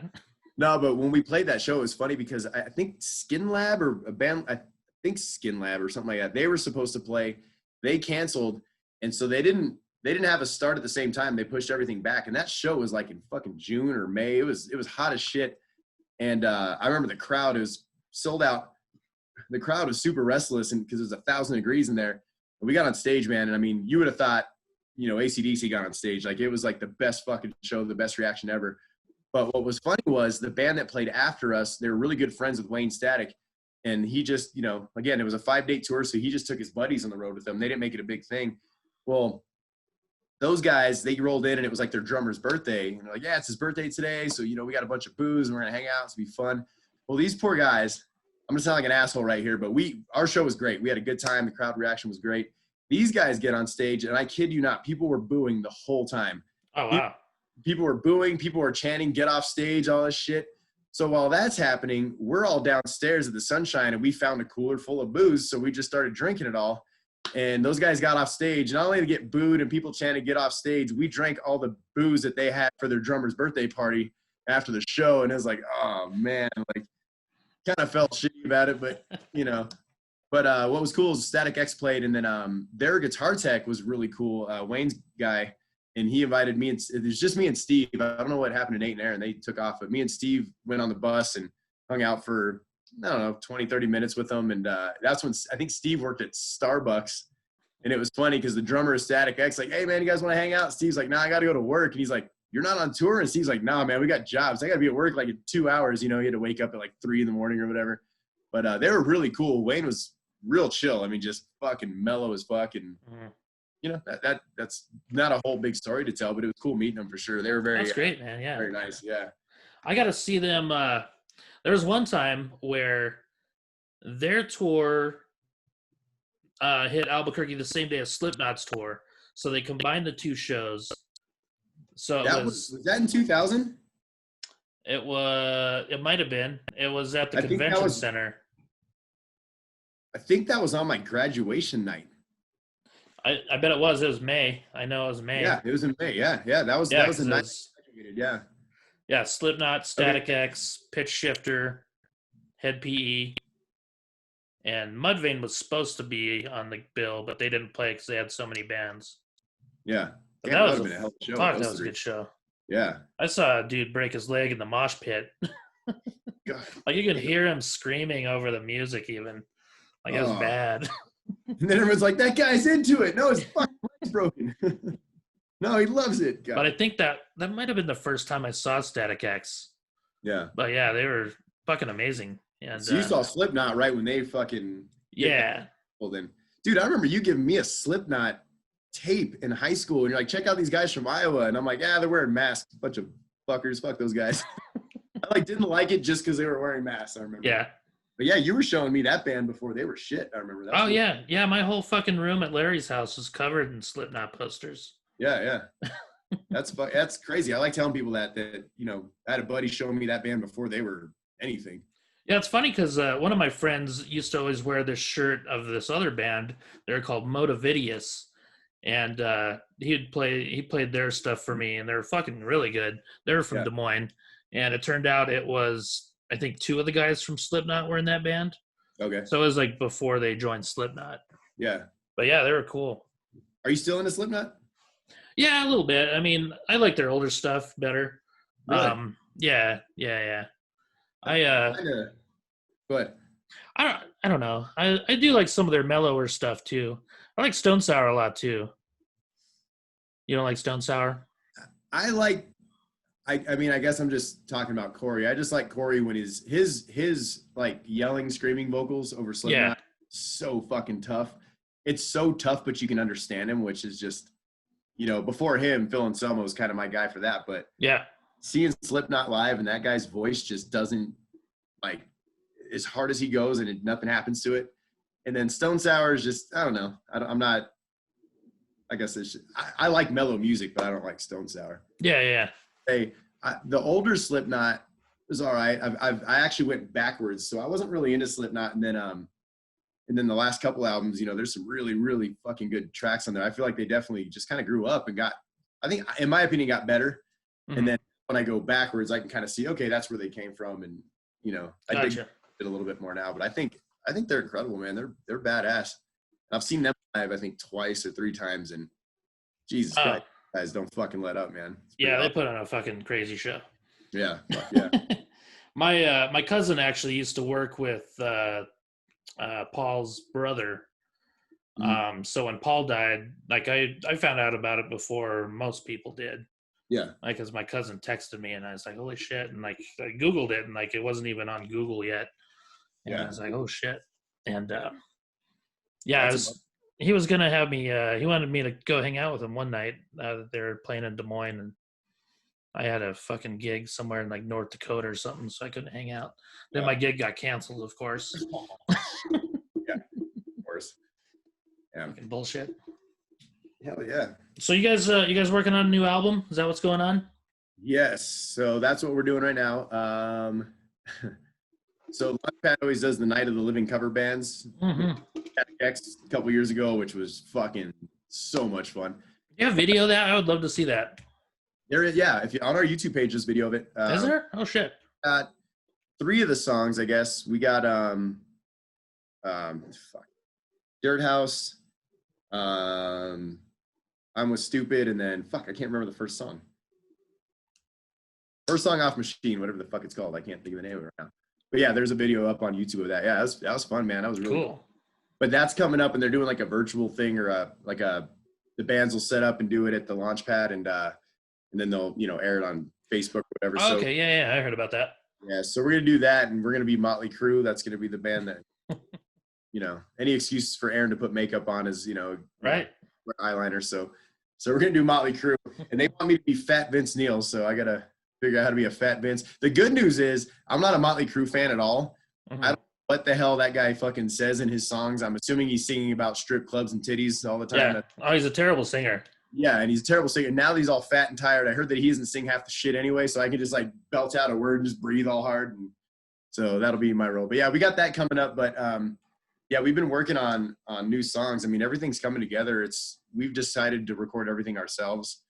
[SPEAKER 2] No, but when we played that show, it was funny because I think Skin Lab or a band, I think Skin Lab or something like that, they were supposed to play. They canceled, and so they didn't have a start at the same time. They pushed everything back, and that show was like in fucking June or May. It was hot as shit, and I remember the crowd was sold out. The crowd was super restless, and because it was 1,000 degrees in there. We got on stage, man, and I mean, you would have thought, AC/DC got on stage. Like, it was like the best fucking show, the best reaction ever. But what was funny was the band that played after us, they were really good friends with Wayne Static. And he just, again, it was a 5-date tour, so he just took his buddies on the road with them. They didn't make it a big thing. Well, those guys, they rolled in, and it was like their drummer's birthday. And they're like, yeah, it's his birthday today, so, we got a bunch of booze, and we're going to hang out. It's going to be fun. Well, these poor guys, I'm going to sound like an asshole right here, but our show was great. We had a good time. The crowd reaction was great. These guys get on stage, and I kid you not, people were booing the whole time.
[SPEAKER 1] Oh, wow.
[SPEAKER 2] People were booing. People were chanting, get off stage, all this shit. So while that's happening, we're all downstairs at the Sunshine, and we found a cooler full of booze, so we just started drinking it all. And those guys got off stage. Not only to get booed and people chanting, get off stage, we drank all the booze that they had for their drummer's birthday party after the show. And it was like, oh, man, like, kind of felt shitty about it, but But what was cool is Static X played, and then their guitar tech was really cool, Wayne's guy, and he invited me, and it was just me and Steve. I don't know what happened to Nate and Aaron. They took off, but me and Steve went on the bus and hung out for, I don't know, 20, 30 minutes with them, and that's when I think Steve worked at Starbucks, and it was funny because the drummer of Static X like, hey, man, you guys want to hang out? Steve's like, nah, I got to go to work, and he's like, you're not on tour? And Steve's like, nah, man, we got jobs. I got to be at work like in 2 hours. He had to wake up at like 3 in the morning or whatever. But they were really cool. Wayne was real chill. I mean, just fucking mellow as fuck. And, that's not a whole big story to tell, but it was cool meeting them for sure. They were
[SPEAKER 1] That's great, man. Yeah.
[SPEAKER 2] Very nice. Yeah.
[SPEAKER 1] I got to see them. There was one time where their tour hit Albuquerque the same day as Slipknot's tour. So they combined the 2 shows. So
[SPEAKER 2] was that in 2000?
[SPEAKER 1] It might have been. It was at the convention center.
[SPEAKER 2] I think that was on my graduation night.
[SPEAKER 1] I bet it was. It was May. I know it was May.
[SPEAKER 2] Yeah, it was in May. Yeah. That was
[SPEAKER 1] Yeah,
[SPEAKER 2] the night. Yeah.
[SPEAKER 1] Yeah, Slipknot, Static X, Pitch Shifter, Head PE, and Mudvayne was supposed to be on the bill, but they didn't play because they had so many bands.
[SPEAKER 2] Yeah.
[SPEAKER 1] But
[SPEAKER 2] Damn,
[SPEAKER 1] that
[SPEAKER 2] would
[SPEAKER 1] was
[SPEAKER 2] have been a hell of a show.
[SPEAKER 1] fuck, that was a good show.
[SPEAKER 2] Yeah.
[SPEAKER 1] I saw a dude break his leg in the mosh pit.
[SPEAKER 2] God.
[SPEAKER 1] Like you could hear him screaming over the music even. Like it was bad.
[SPEAKER 2] And then everyone's like, that guy's into it. No, his fucking leg's broken. No, he loves it. God.
[SPEAKER 1] But I think that might have been the first time I saw Static X.
[SPEAKER 2] Yeah.
[SPEAKER 1] But yeah, they were fucking amazing. And
[SPEAKER 2] so you saw Slipknot right when they fucking pulled in. Dude, I remember you giving me a Slipknot tape in high school, and you're like, check out these guys from Iowa, and I'm like, yeah, they're wearing masks, bunch of fuckers, fuck those guys. I didn't like it just because they were wearing masks. I remember.
[SPEAKER 1] Yeah.
[SPEAKER 2] But yeah, you were showing me that band before they were shit. I remember that.
[SPEAKER 1] Oh yeah. My whole fucking room at Larry's house was covered in Slipknot posters.
[SPEAKER 2] Yeah. That's crazy. I like telling people that I had a buddy showing me that band before they were anything.
[SPEAKER 1] Yeah, it's funny because one of my friends used to always wear this shirt of this other band. They're called Motividius, and he played their stuff for me, and they're fucking really good. They're from Des Moines, and it turned out it was, I think, 2 of the guys from Slipknot were in that band.
[SPEAKER 2] Okay.
[SPEAKER 1] So it was like before they joined Slipknot.
[SPEAKER 2] Yeah.
[SPEAKER 1] But yeah, they were cool.
[SPEAKER 2] Are you still into Slipknot?
[SPEAKER 1] Yeah, a little bit. I mean, I like their older stuff better.
[SPEAKER 2] Really?
[SPEAKER 1] Yeah.
[SPEAKER 2] Go ahead.
[SPEAKER 1] I don't know. I do like some of their mellower stuff too. I like Stone Sour a lot too. You don't like Stone Sour?
[SPEAKER 2] I mean, I guess I'm just talking about Corey. I just like Corey when his like yelling, screaming vocals over Slipknot. So fucking tough. It's so tough, but you can understand him, which is just, before him, Phil Anselmo was kind of my guy for that. But
[SPEAKER 1] yeah,
[SPEAKER 2] seeing Slipknot live and that guy's voice just doesn't, like, as hard as he goes and nothing happens to it. And then Stone Sour is just, I don't know. I'm not, I guess it's just, I like mellow music, but I don't like Stone Sour.
[SPEAKER 1] Yeah.
[SPEAKER 2] Hey, the older Slipknot was all right. I actually went backwards, so I wasn't really into Slipknot, and then the last couple albums, there's some really, really fucking good tracks on there. I feel like they definitely just kind of grew up and I think, in my opinion, got better. Mm-hmm. And then when I go backwards, I can kind of see, okay, that's where they came from, and I dig it a little bit more now. But I think they're incredible, man. They're badass. I've seen them live, I think, 2 or 3 times, and Jesus Christ, guys, don't fucking let up, man.
[SPEAKER 1] Yeah, they put on a fucking crazy show.
[SPEAKER 2] Yeah, yeah.
[SPEAKER 1] My cousin actually used to work with Paul's brother. Mm-hmm. So when Paul died, like I found out about it before most people did.
[SPEAKER 2] Yeah.
[SPEAKER 1] Like, cause my cousin texted me and I was like, holy shit. And like, I Googled it and like, it wasn't even on Google yet. And I was like, oh shit. And he was going to have me, he wanted me to go hang out with him one night. They were playing in Des Moines and I had a fucking gig somewhere in like North Dakota or something. So I couldn't hang out. Then my gig got canceled, of course.
[SPEAKER 2] Yeah, of course. Yeah.
[SPEAKER 1] Fucking bullshit.
[SPEAKER 2] Hell yeah.
[SPEAKER 1] So you guys working on a new album? Is that what's going on?
[SPEAKER 2] Yes. So that's what we're doing right now. So Launchpad always does the Night of the Living cover bands.
[SPEAKER 1] Mm-hmm.
[SPEAKER 2] X a couple years ago, which was fucking so much fun.
[SPEAKER 1] You have video of that? I would love to see that.
[SPEAKER 2] There is, yeah. If you on our YouTube page, there's video of it.
[SPEAKER 1] Is there? Oh shit.
[SPEAKER 2] 3 of the songs, I guess. We got Dirt House, I'm With Stupid, and then I can't remember the first song. First song off Machine, whatever the fuck it's called. I can't think of the name of it right now. But yeah, there's a video up on YouTube of that. Yeah, that was fun, man. That was really
[SPEAKER 1] cool.
[SPEAKER 2] But that's coming up, and they're doing like a virtual thing or the bands will set up and do it at the Launchpad, and then they'll air it on Facebook or whatever.
[SPEAKER 1] Oh, okay, yeah, I heard about that.
[SPEAKER 2] Yeah, so we're gonna do that, and we're gonna be Motley Crue. That's gonna be the band that any excuse for Aaron to put makeup on is
[SPEAKER 1] right,
[SPEAKER 2] eyeliner. So we're gonna do Motley Crue, and they want me to be Fat Vince Neil, so I gotta figure out how to be a Fat Vince. The good news is I'm not a Motley Crue fan at all. Mm-hmm. I don't know what the hell that guy fucking says in his songs. I'm assuming he's singing about strip clubs and titties all the time.
[SPEAKER 1] Yeah. Oh, he's a terrible singer.
[SPEAKER 2] Yeah, and he's a terrible singer. Now that he's all fat and tired, I heard that he doesn't sing half the shit anyway, so I can just like belt out a word and just breathe all hard. And so that'll be my role. But yeah, we got that coming up. But Yeah, we've been working on new songs. I mean, everything's coming together. We've decided to record everything ourselves,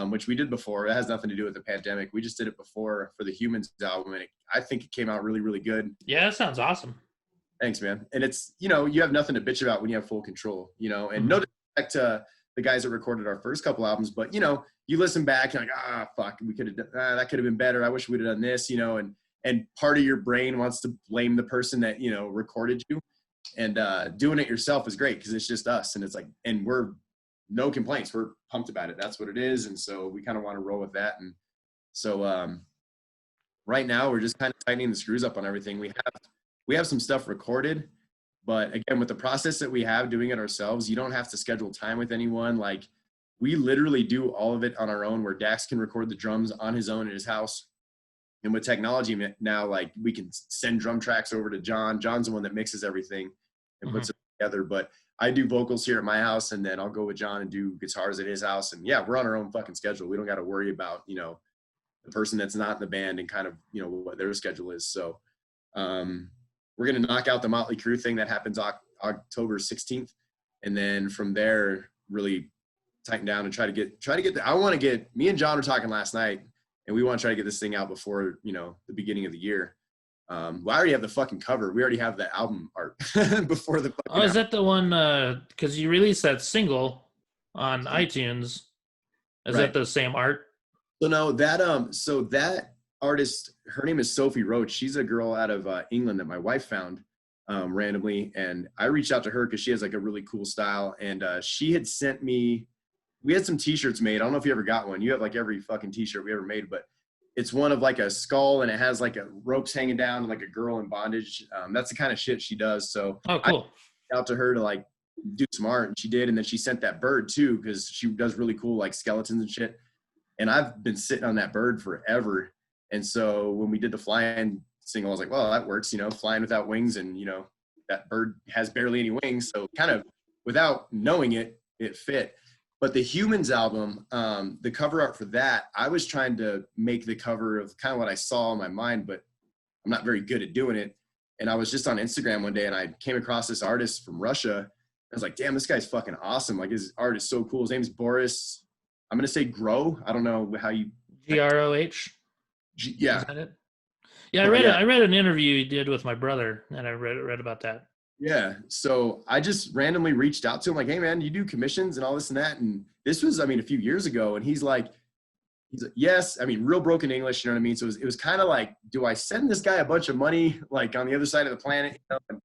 [SPEAKER 2] which we did before. It has nothing to do with the pandemic. We just did it before for the Humans album, and I think it came out really, really good.
[SPEAKER 1] Yeah, that sounds awesome.
[SPEAKER 2] Thanks, man. And it's, you have nothing to bitch about when you have full control, and no disrespect to the guys that recorded our first couple albums, but you listen back and like, fuck, we could have that could have been better. I wish we'd have done this, and part of your brain wants to blame the person that, recorded you. And doing it yourself is great because it's just us, and it's like, and we're no complaints. We're pumped about it. That's what it is, and so we kind of want to roll with that. And so right now we're just kind of tightening the screws up on everything. We have some stuff recorded, but again, with the process that we have doing it ourselves, you don't have to schedule time with anyone. Like, we literally do all of it on our own, where Dax can record the drums on his own at his house. And with technology now, like, we can send drum tracks over to John. John's the one that mixes everything and puts it together. But I do vocals here at my house, and then I'll go with John and do guitars at his house. And yeah, we're on our own fucking schedule. We don't got to worry about, the person that's not in the band and kind of, what their schedule is. So we're going to knock out the Motley Crue thing that happens October 16th. And then from there, really tighten down and try to get me and John were talking last night, and we want to try to get this thing out before, the beginning of the year. Well, I already have the fucking cover. We already have the album art before the fucking
[SPEAKER 1] is that the one, because you released that single on iTunes. Is that the same art?
[SPEAKER 2] So no, that artist, her name is Sophie Roach. She's a girl out of England that my wife found randomly. And I reached out to her because she has like a really cool style. And she had sent me, we had some t-shirts made. I don't know if you ever got one. You have like every fucking t-shirt we ever made, but it's one of like a skull, and it has like a ropes hanging down and like a girl in bondage. That's the kind of shit she does. So
[SPEAKER 1] cool. I reached
[SPEAKER 2] out to her to like do some art, and she did. And then she sent that bird too, because she does really cool like skeletons and shit. And I've been sitting on that bird forever. And so when we did the flying single, I was like, well, that works, flying without wings, and that bird has barely any wings. So kind of without knowing it, it fit. But the Humans album, the cover art for that, I was trying to make the cover of kind of what I saw in my mind, but I'm not very good at doing it. And I was just on Instagram one day, and I came across this artist from Russia. I was like, damn, this guy's fucking awesome. Like, his art is so cool. His name's Boris. I'm going to say Groh. I don't know how you.
[SPEAKER 1] Groh.
[SPEAKER 2] Yeah.
[SPEAKER 1] Is that it? Yeah, I read an interview you did with my brother, and I read about that.
[SPEAKER 2] Yeah. So I just randomly reached out to him like, hey man, you do commissions and all this and that. And this was, a few years ago. And he's like, yes. Real broken English, you know what I mean? So it was kind of like, do I send this guy a bunch of money, like on the other side of the planet, and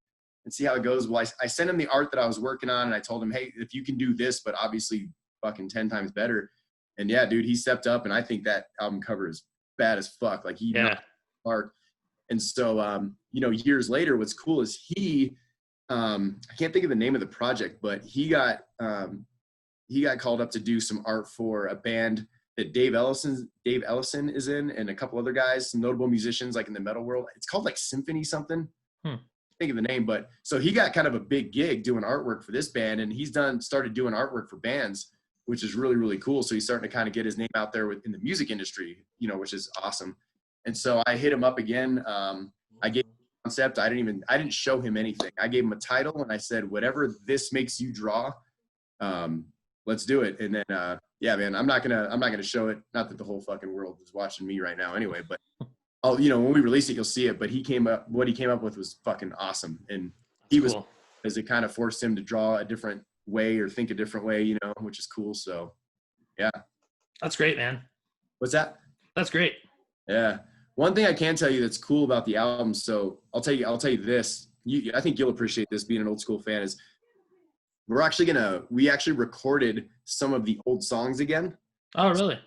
[SPEAKER 2] see how it goes? Well, I sent him the art that I was working on, and I told him, hey, if you can do this, but obviously fucking 10 times better. And yeah, dude, he stepped up, and I think that album cover is bad as fuck. Like, he knocked it hard. And so, years later, what's cool is I can't think of the name of the project, but he got called up to do some art for a band that Dave Ellison is in, and a couple other guys, some notable musicians like in the metal world. It's called like Symphony something. Think of the name, but so he got kind of a big gig doing artwork for this band, and he's started doing artwork for bands, which is really, really cool. So he's starting to kind of get his name out there in the music industry, which is awesome. And so I hit him up again. I gave him a concept. I didn't show him anything. I gave him a title, and I said, whatever this makes you draw, let's do it. And then, yeah, man, I'm not gonna show it. Not that the whole fucking world is watching me right now anyway, but when we release it, you'll see it. But what he came up with was fucking awesome. And he was, cool. As it kind of forced him to draw a different way or think a different way, which is cool. So yeah.
[SPEAKER 1] That's great, man.
[SPEAKER 2] What's that?
[SPEAKER 1] That's great.
[SPEAKER 2] Yeah. One thing I can tell you that's cool about the album, so I'll tell you this. I think you'll appreciate this, being an old school fan, is we actually recorded some of the old songs again.
[SPEAKER 1] Oh, really?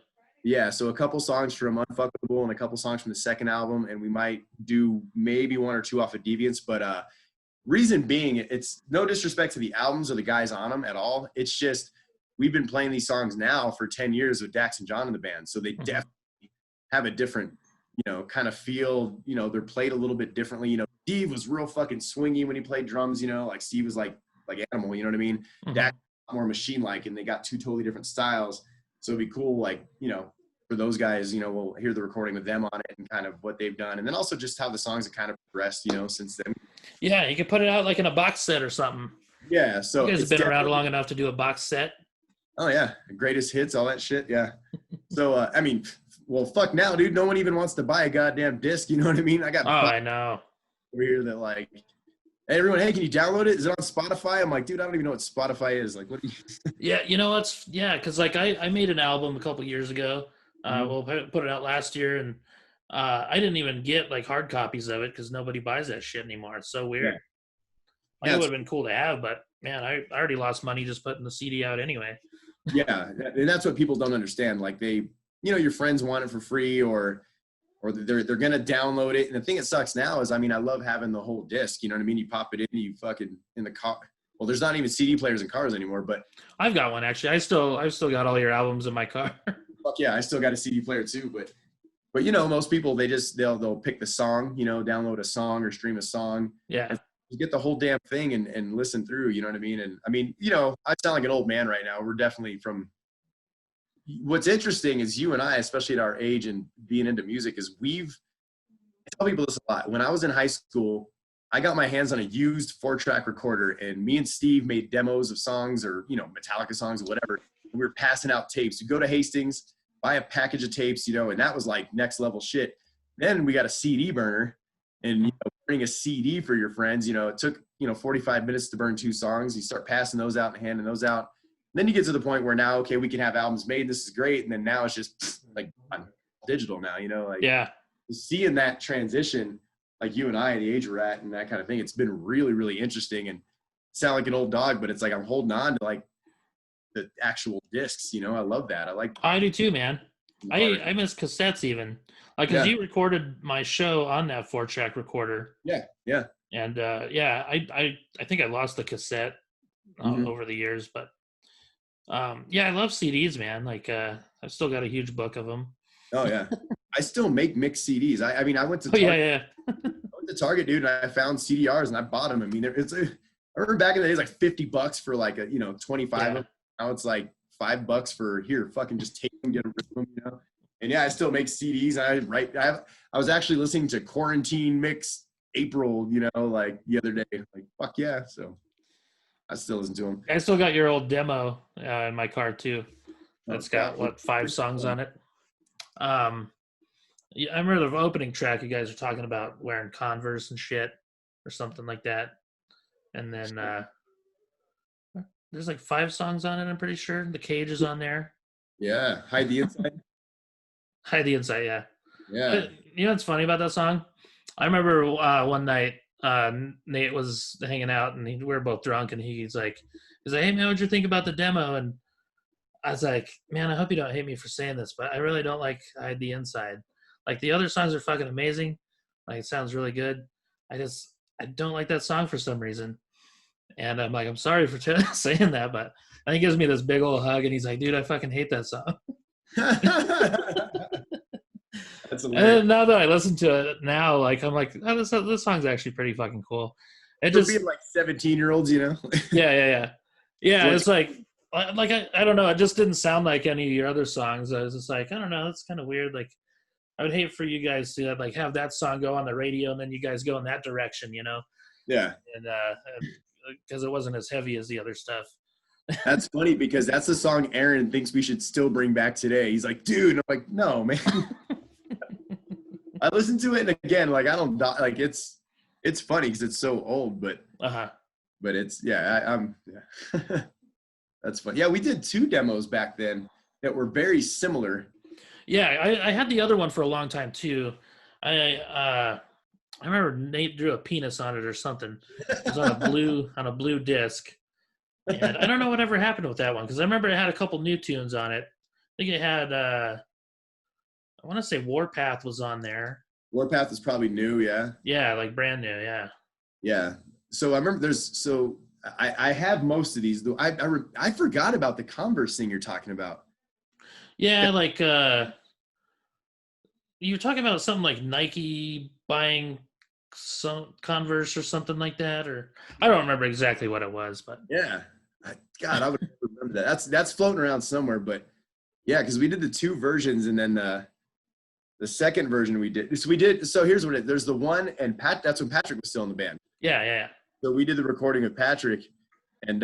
[SPEAKER 2] Yeah, so a couple songs from Unfuckable and a couple songs from the second album, and we might do maybe one or two off of Deviants. But reason being, it's no disrespect to the albums or the guys on them at all. It's just we've been playing these songs now for 10 years with Dax and John in the band, so they definitely have a different kind of feel, they're played a little bit differently. Steve was real fucking swingy when he played drums, like Steve was like Animal, you know what I mean? Dax more machine-like, and they got two totally different styles. So it'd be cool, like, for those guys, we'll hear the recording with them on it and kind of what they've done. And then also just how the songs have kind of progressed, since then.
[SPEAKER 1] Yeah, you could put it out like in a box set or something.
[SPEAKER 2] Yeah,
[SPEAKER 1] You
[SPEAKER 2] so
[SPEAKER 1] guys have
[SPEAKER 2] it's
[SPEAKER 1] been around
[SPEAKER 2] definitely.
[SPEAKER 1] long enough to do a box set.
[SPEAKER 2] Oh yeah, greatest hits, all that shit. Yeah. So I mean, well, fuck now, dude. No one even wants to buy a goddamn disc. You know what I mean? I
[SPEAKER 1] Oh,
[SPEAKER 2] got buddies
[SPEAKER 1] I know.
[SPEAKER 2] over here that like, hey, everyone, hey, can you download it? Is it on Spotify? I'm like, dude, I don't even know what Spotify is. Like, what do you?
[SPEAKER 1] Yeah, you know what's yeah, because like I made an album a couple years ago.
[SPEAKER 2] Mhm.
[SPEAKER 1] Well, put it out last year, and I didn't even get like hard copies of it because nobody buys that shit anymore. It's so
[SPEAKER 2] Yeah,
[SPEAKER 1] weird. Like
[SPEAKER 2] yeah,
[SPEAKER 1] it would
[SPEAKER 2] it's
[SPEAKER 1] have been cool to have, but man, I already lost money just putting the CD out anyway.
[SPEAKER 2] yeah, and that's what people don't understand. Like your friends want it for free, or they're gonna download it. And the thing that sucks now is, I mean, I love having the whole disc. You know what I mean? You pop it in, you fucking in the car. Well, there's not even CD players in cars anymore, but
[SPEAKER 1] I've got one actually. I've still got all your albums in my car.
[SPEAKER 2] fuck yeah, I still got a CD player too. But most people they'll pick the song, download a song or stream a song,
[SPEAKER 1] Yeah.
[SPEAKER 2] and you get the whole damn thing and listen through. You know what I mean? And I mean, I sound like an old man right now. We're definitely from. What's interesting is you and I, especially at our age and being into music, is I tell people this a lot. When I was in high school, I got my hands on a used 4-track recorder, and me and Steve made demos of songs or, Metallica songs or whatever. We were passing out tapes. You go to Hastings, buy a package of tapes, and that was like next level shit. Then we got a CD burner, and burning a CD for your friends, it took, 45 minutes to burn 2 songs. You start passing those out and handing those out. And then you get to the point where now, okay, we can have albums made. This is great. And then now it's just like digital now, like
[SPEAKER 1] Yeah.
[SPEAKER 2] seeing that transition, like you and I, at the age we're at and that kind of thing, it's been really, really interesting. And sound like an old dog, but it's like I'm holding on to like the actual discs. I love that. I like
[SPEAKER 1] I do too, man.
[SPEAKER 2] art.
[SPEAKER 1] I miss cassettes even. Like, cause
[SPEAKER 2] Yeah,
[SPEAKER 1] you recorded my show on that 4-track recorder,
[SPEAKER 2] yeah, yeah.
[SPEAKER 1] and yeah, I think I lost the cassette
[SPEAKER 2] Mm-hmm.
[SPEAKER 1] over the years, but yeah, I love CDs, man. Like, I've still got a huge book of them.
[SPEAKER 2] Oh yeah, I still make mixed CDs. I mean, I went to
[SPEAKER 1] Oh yeah,
[SPEAKER 2] Target.
[SPEAKER 1] yeah,
[SPEAKER 2] I went to Target, dude, and I found CDRs and I bought them. I mean, I remember back in the days, like $50 for like a 25
[SPEAKER 1] yeah.
[SPEAKER 2] of them. Now it's like $5 for here. Fucking just take them, get rid of them. And yeah, I still make CDs. I was actually listening to Quarantine Mix April, like the other day. Like fuck yeah. So I still listen to them.
[SPEAKER 1] I still got your old demo in my car too.
[SPEAKER 2] Oh
[SPEAKER 1] That's got
[SPEAKER 2] god.
[SPEAKER 1] what 5 songs on it. Yeah, I remember the opening track. You guys were talking about wearing Converse and shit, or something like that. And then there's like 5 songs on it. I'm pretty sure the Cage is on there.
[SPEAKER 2] Yeah, hide the inside.
[SPEAKER 1] Hide the Insight, yeah.
[SPEAKER 2] Yeah.
[SPEAKER 1] You know what's funny about that song? I remember one night Nate was hanging out and we were both drunk, and he's like, "Hey man, what'd you think about the demo?" And I was like, "Man, I hope you don't hate me for saying this, but I really don't like Hide the Inside. Like the other songs are fucking amazing. Like it sounds really good. I don't like that song for some reason." And I'm like, "I'm sorry for saying that," but then he gives me this big old hug and he's like, "Dude, I fucking hate that song."
[SPEAKER 2] That's hilarious.
[SPEAKER 1] And now that I listen to it now, like I'm like, oh, this song's actually pretty fucking cool. It
[SPEAKER 2] For
[SPEAKER 1] just
[SPEAKER 2] being like 17-year-olds.
[SPEAKER 1] yeah.
[SPEAKER 2] Once
[SPEAKER 1] It's like I don't know. It just didn't sound like any of your other songs. I was just like, I don't know. It's kind of weird. Like I would hate for you guys to like have that song go on the radio and then you guys go in that direction,
[SPEAKER 2] yeah.
[SPEAKER 1] and because it wasn't as heavy as the other stuff.
[SPEAKER 2] That's funny because that's the song Aaron thinks we should still bring back today. He's like, dude, and I'm like, no, man. I listened to it and again, like I don't like it's funny because it's so old, but it's I'm yeah. That's funny. Yeah, we did 2 demos back then that were very similar.
[SPEAKER 1] Yeah, I had the other one for a long time too. I remember Nate drew a penis on it or something. It was on a blue disc. And I don't know whatever happened with that one because I remember it had a couple new tunes on it. I think it had I want to say Warpath was on there.
[SPEAKER 2] Warpath is probably new, yeah.
[SPEAKER 1] Yeah, like brand new, yeah.
[SPEAKER 2] Yeah. So I remember I have most of these though. I forgot about the Converse thing you're talking about.
[SPEAKER 1] Yeah, like you were talking about something like Nike buying some Converse or something like that, or I don't remember exactly what it was, but
[SPEAKER 2] Yeah. God, I would remember that. That's floating around somewhere, but yeah, because we did the 2 versions and then the second version we did. So here's what there's the one and that's when Patrick was still in the band.
[SPEAKER 1] Yeah.
[SPEAKER 2] So we did the recording with Patrick, and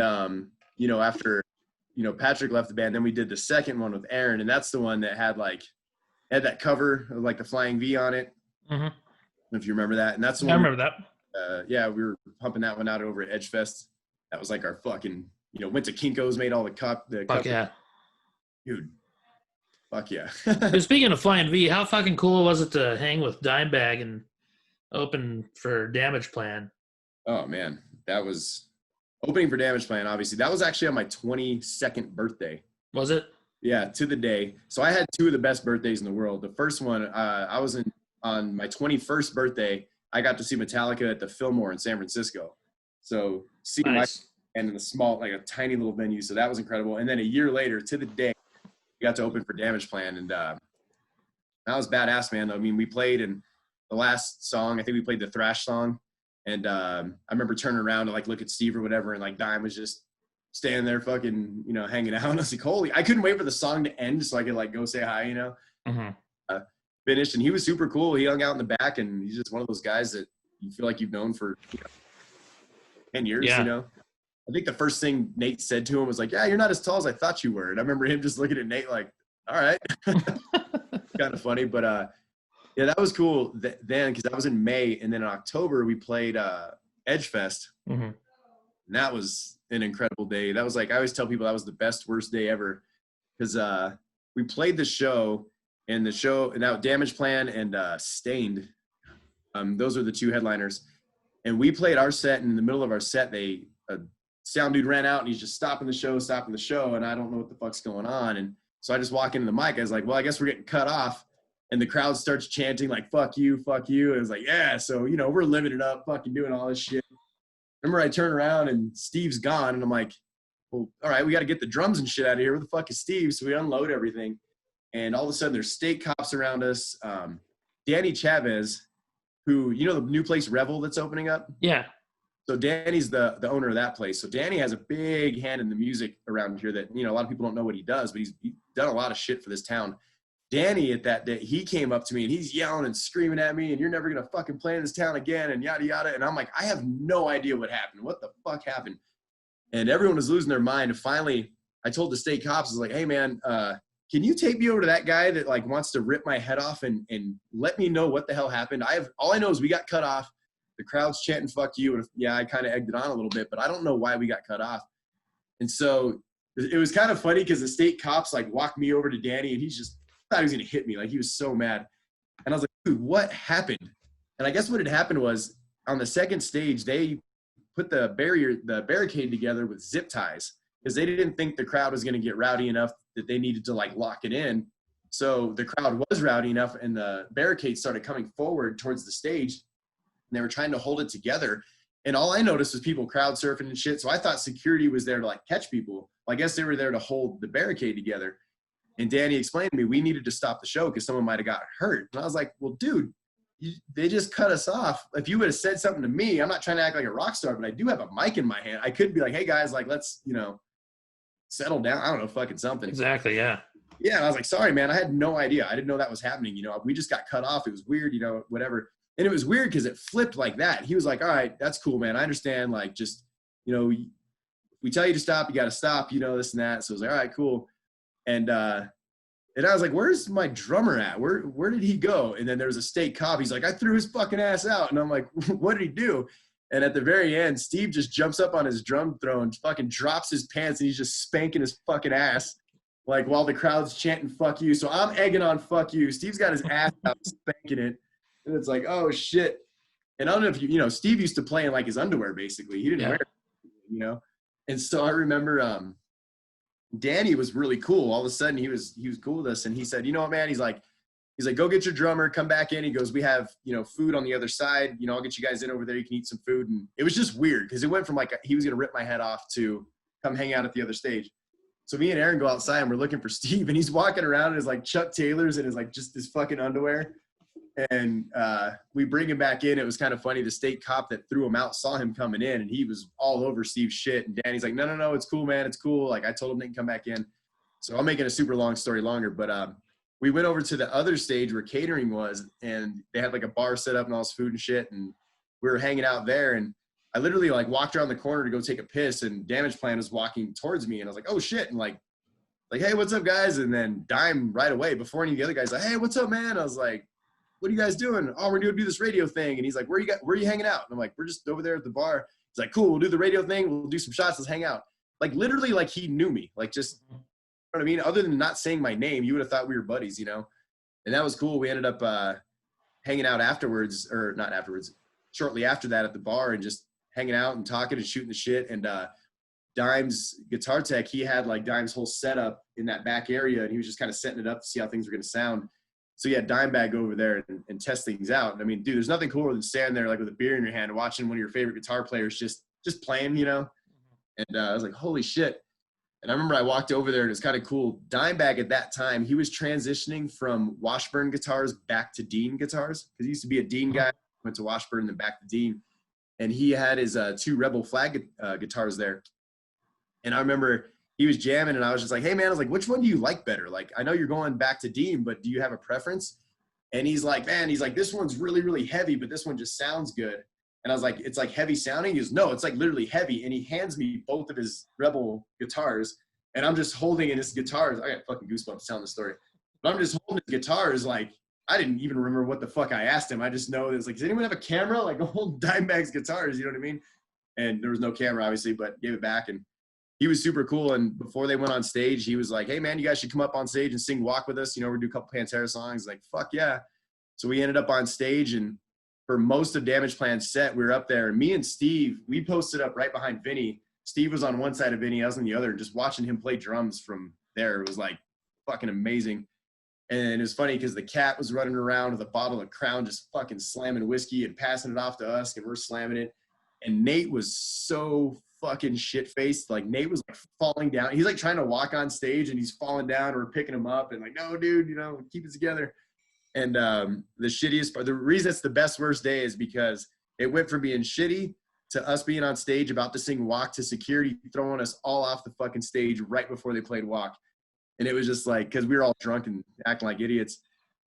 [SPEAKER 2] you know, after, you know, Patrick left the band, then we did the second one with Aaron, and that's the one that had that cover of like the flying V on it.
[SPEAKER 1] Mm-hmm.
[SPEAKER 2] If you remember that, and that's the
[SPEAKER 1] I
[SPEAKER 2] one.
[SPEAKER 1] remember that.
[SPEAKER 2] Yeah, we were pumping that one out over at Edgefest. That was like our fucking, you know, went to Kinko's, made all the cup.
[SPEAKER 1] Fuck yeah.
[SPEAKER 2] Dude. Fuck yeah.
[SPEAKER 1] Speaking of Flying V, how fucking cool was it to hang with Dimebag and open for Damage Plan?
[SPEAKER 2] Oh man, that was opening for Damage Plan. Obviously, that was actually on my 22nd birthday.
[SPEAKER 1] Was it?
[SPEAKER 2] Yeah, to the day. So I had two of the best birthdays in the world. The first one, I was on my 21st birthday. I got to see Metallica at the Fillmore in San Francisco. So seeing my band in a small, like a tiny little venue. So that was incredible. And then a year later, to the day, we got to open for Damage Plan, and that was badass, man. I mean, we played, and the last song, I think we played the thrash song, and I remember turning around to like look at Steve or whatever, and like Dime was just standing there fucking, you know, hanging out. And I was like, holy, I couldn't wait for the song to end so I could like go say hi, you know.
[SPEAKER 1] Mm-hmm.
[SPEAKER 2] Finished, and he was super cool. He hung out in the back, and he's just one of those guys that you feel like you've known for 10 years, you know. I think the first thing Nate said to him was like, yeah, you're not as tall as I thought you were. And I remember him just looking at Nate like, all right. Kind of funny. But yeah, that was cool then, because that was in May. And then in October, we played Edgefest. Mm-hmm. And that was an incredible day. That was like, I always tell people that was the best, worst day ever. Because we played the show, and now Damage Plan and Stained. Those are the two headliners. And we played our set, and in the middle of our set, a sound dude ran out, and he's just stopping the show, and I don't know what the fuck's going on. And so I just walk into the mic. I was like, well, I guess we're getting cut off. And the crowd starts chanting like, fuck you, fuck you. And I was like, yeah. So, you know, we're living it up, fucking doing all this shit. Remember, I turn around and Steve's gone, and I'm like, well, all right, we got to get the drums and shit out of here. Where the fuck is Steve? So we unload everything. And all of a sudden there's state cops around us. Danny Chavez, who, you know, the new place Revel that's opening up?
[SPEAKER 1] Yeah.
[SPEAKER 2] So Danny's the owner of that place. So Danny has a big hand in the music around here that, you know, a lot of people don't know what he does, but he's done a lot of shit for this town. Danny, at that day, he came up to me and he's yelling and screaming at me, and you're never going to fucking play in this town again, and yada, yada. And I'm like, I have no idea what happened. What the fuck happened? And everyone was losing their mind. And finally, I told the state cops, I was like, hey, man, can you take me over to that guy that like wants to rip my head off and let me know what the hell happened? All I know is we got cut off. The crowd's chanting, fuck you. And yeah, I kind of egged it on a little bit, but I don't know why we got cut off. And so it was kind of funny because the state cops like walked me over to Danny, and he's just thought he was going to hit me. Like, he was so mad. And I was like, dude, what happened? And I guess what had happened was on the second stage, they put the barricade together with zip ties because they didn't think the crowd was going to get rowdy enough that they needed to like lock it in. So the crowd was rowdy enough, and the barricade started coming forward towards the stage. And they were trying to hold it together. And all I noticed was people crowd surfing and shit. So I thought security was there to like catch people. Well, I guess they were there to hold the barricade together. And Danny explained to me, we needed to stop the show because someone might've got hurt. And I was like, well, dude, they just cut us off. If you would have said something to me, I'm not trying to act like a rock star, but I do have a mic in my hand. I could be like, hey guys, like, let's, you know, settle down. I don't know, fucking something.
[SPEAKER 1] Exactly. Yeah.
[SPEAKER 2] Yeah. And I was like, sorry, man. I had no idea. I didn't know that was happening. You know, we just got cut off. It was weird, you know, whatever. And it was weird because it flipped like that. He was like, all right, that's cool, man. I understand. Like, just, you know, we tell you to stop, you got to stop, you know, this and that. So I was like, all right, cool. And I was like, where's my drummer at? Where did he go? And then there was a state cop. He's like, I threw his fucking ass out. And I'm like, what did he do? And at the very end, Steve just jumps up on his drum throne, fucking drops his pants, and he's just spanking his fucking ass, like, while the crowd's chanting, fuck you. So I'm egging on fuck you. Steve's got his ass out, spanking it. And it's like, oh, shit. And I don't know if you know, Steve used to play in, like, his underwear, basically. He didn't wear it, you know. And so I remember Danny was really cool. All of a sudden, he was cool with us. And he said, you know what, man? He's like, go get your drummer, come back in. He goes, we have, you know, food on the other side. You know, I'll get you guys in over there. You can eat some food. And it was just weird because it went from, like, he was going to rip my head off to come hang out at the other stage. So me and Aaron go outside, and we're looking for Steve. And he's walking around in his, like, Chuck Taylors and his, like, just his fucking underwear. And we bring him back in. It was kind of funny. The state cop that threw him out saw him coming in, and he was all over Steve's shit. And Danny's like, no, it's cool, man. It's cool. Like, I told him they can come back in. So I'm making a super long story longer. But we went over to the other stage where catering was, and they had like a bar set up and all this food and shit. And we were hanging out there. And I literally like walked around the corner to go take a piss, and Damage Plan was walking towards me, and I was like, oh shit, and like, hey, what's up, guys? And then Dime right away, before any of the other guys, like, hey, what's up, man? I was like, what are you guys doing? Oh, we're gonna do this radio thing. And he's like, where are you hanging out? And I'm like, we're just over there at the bar. He's like, cool, we'll do the radio thing. We'll do some shots. Let's hang out. Like literally, like he knew me. Like just, you know what I mean? Other than not saying my name, you would have thought we were buddies, you know? And that was cool. We ended up hanging out afterwards, or not afterwards, shortly after that at the bar, and just hanging out and talking and shooting the shit. And Dime's guitar tech, he had like Dime's whole setup in that back area, and he was just kind of setting it up to see how things were going to sound. So yeah, Dimebag go over there and test things out. I mean, dude, there's nothing cooler than standing there like with a beer in your hand and watching one of your favorite guitar players just playing, you know? And I was like, holy shit. And I remember I walked over there, and it's kind of cool. Dimebag at that time, he was transitioning from Washburn guitars back to Dean guitars, because he used to be a Dean guy, went to Washburn, then back to Dean. And he had his 2 Rebel Flag guitars there. And I remember he was jamming, and I was just like, hey, man, I was like, which one do you like better? Like, I know you're going back to Dean, but do you have a preference? And he's like, man, this one's really, really heavy, but this one just sounds good. And I was like, it's like heavy sounding? He goes, no, it's like literally heavy. And he hands me both of his Rebel guitars, and I'm just holding in his guitars. I got fucking goosebumps telling the story. But I'm just holding his guitars like, I didn't even remember what the fuck I asked him. I just know it's like, does anyone have a camera? Like, hold Dimebag's guitars, you know what I mean? And there was no camera, obviously, but gave it back. And he was super cool. And before they went on stage, he was like, hey, man, you guys should come up on stage and sing Walk With Us. You know, we're going to do a couple Pantera songs. Like, fuck yeah. So we ended up on stage, and for most of Damage Plan's set, we were up there. And me and Steve, we posted up right behind Vinny. Steve was on one side of Vinny, I was on the other. Just watching him play drums from there, it was like fucking amazing. And it was funny because the cat was running around with a bottle of Crown, just fucking slamming whiskey and passing it off to us, and we're slamming it. And Nate was so fucking shit-faced. Like, Nate was like falling down. He's like trying to walk on stage, and he's falling down, and we're picking him up, and like, no, dude, you know, keep it together. And the shittiest part, the reason it's the best worst day is because it went from being shitty to us being on stage about to sing Walk to security throwing us all off the fucking stage right before they played Walk. And it was just like, because we were all drunk and acting like idiots.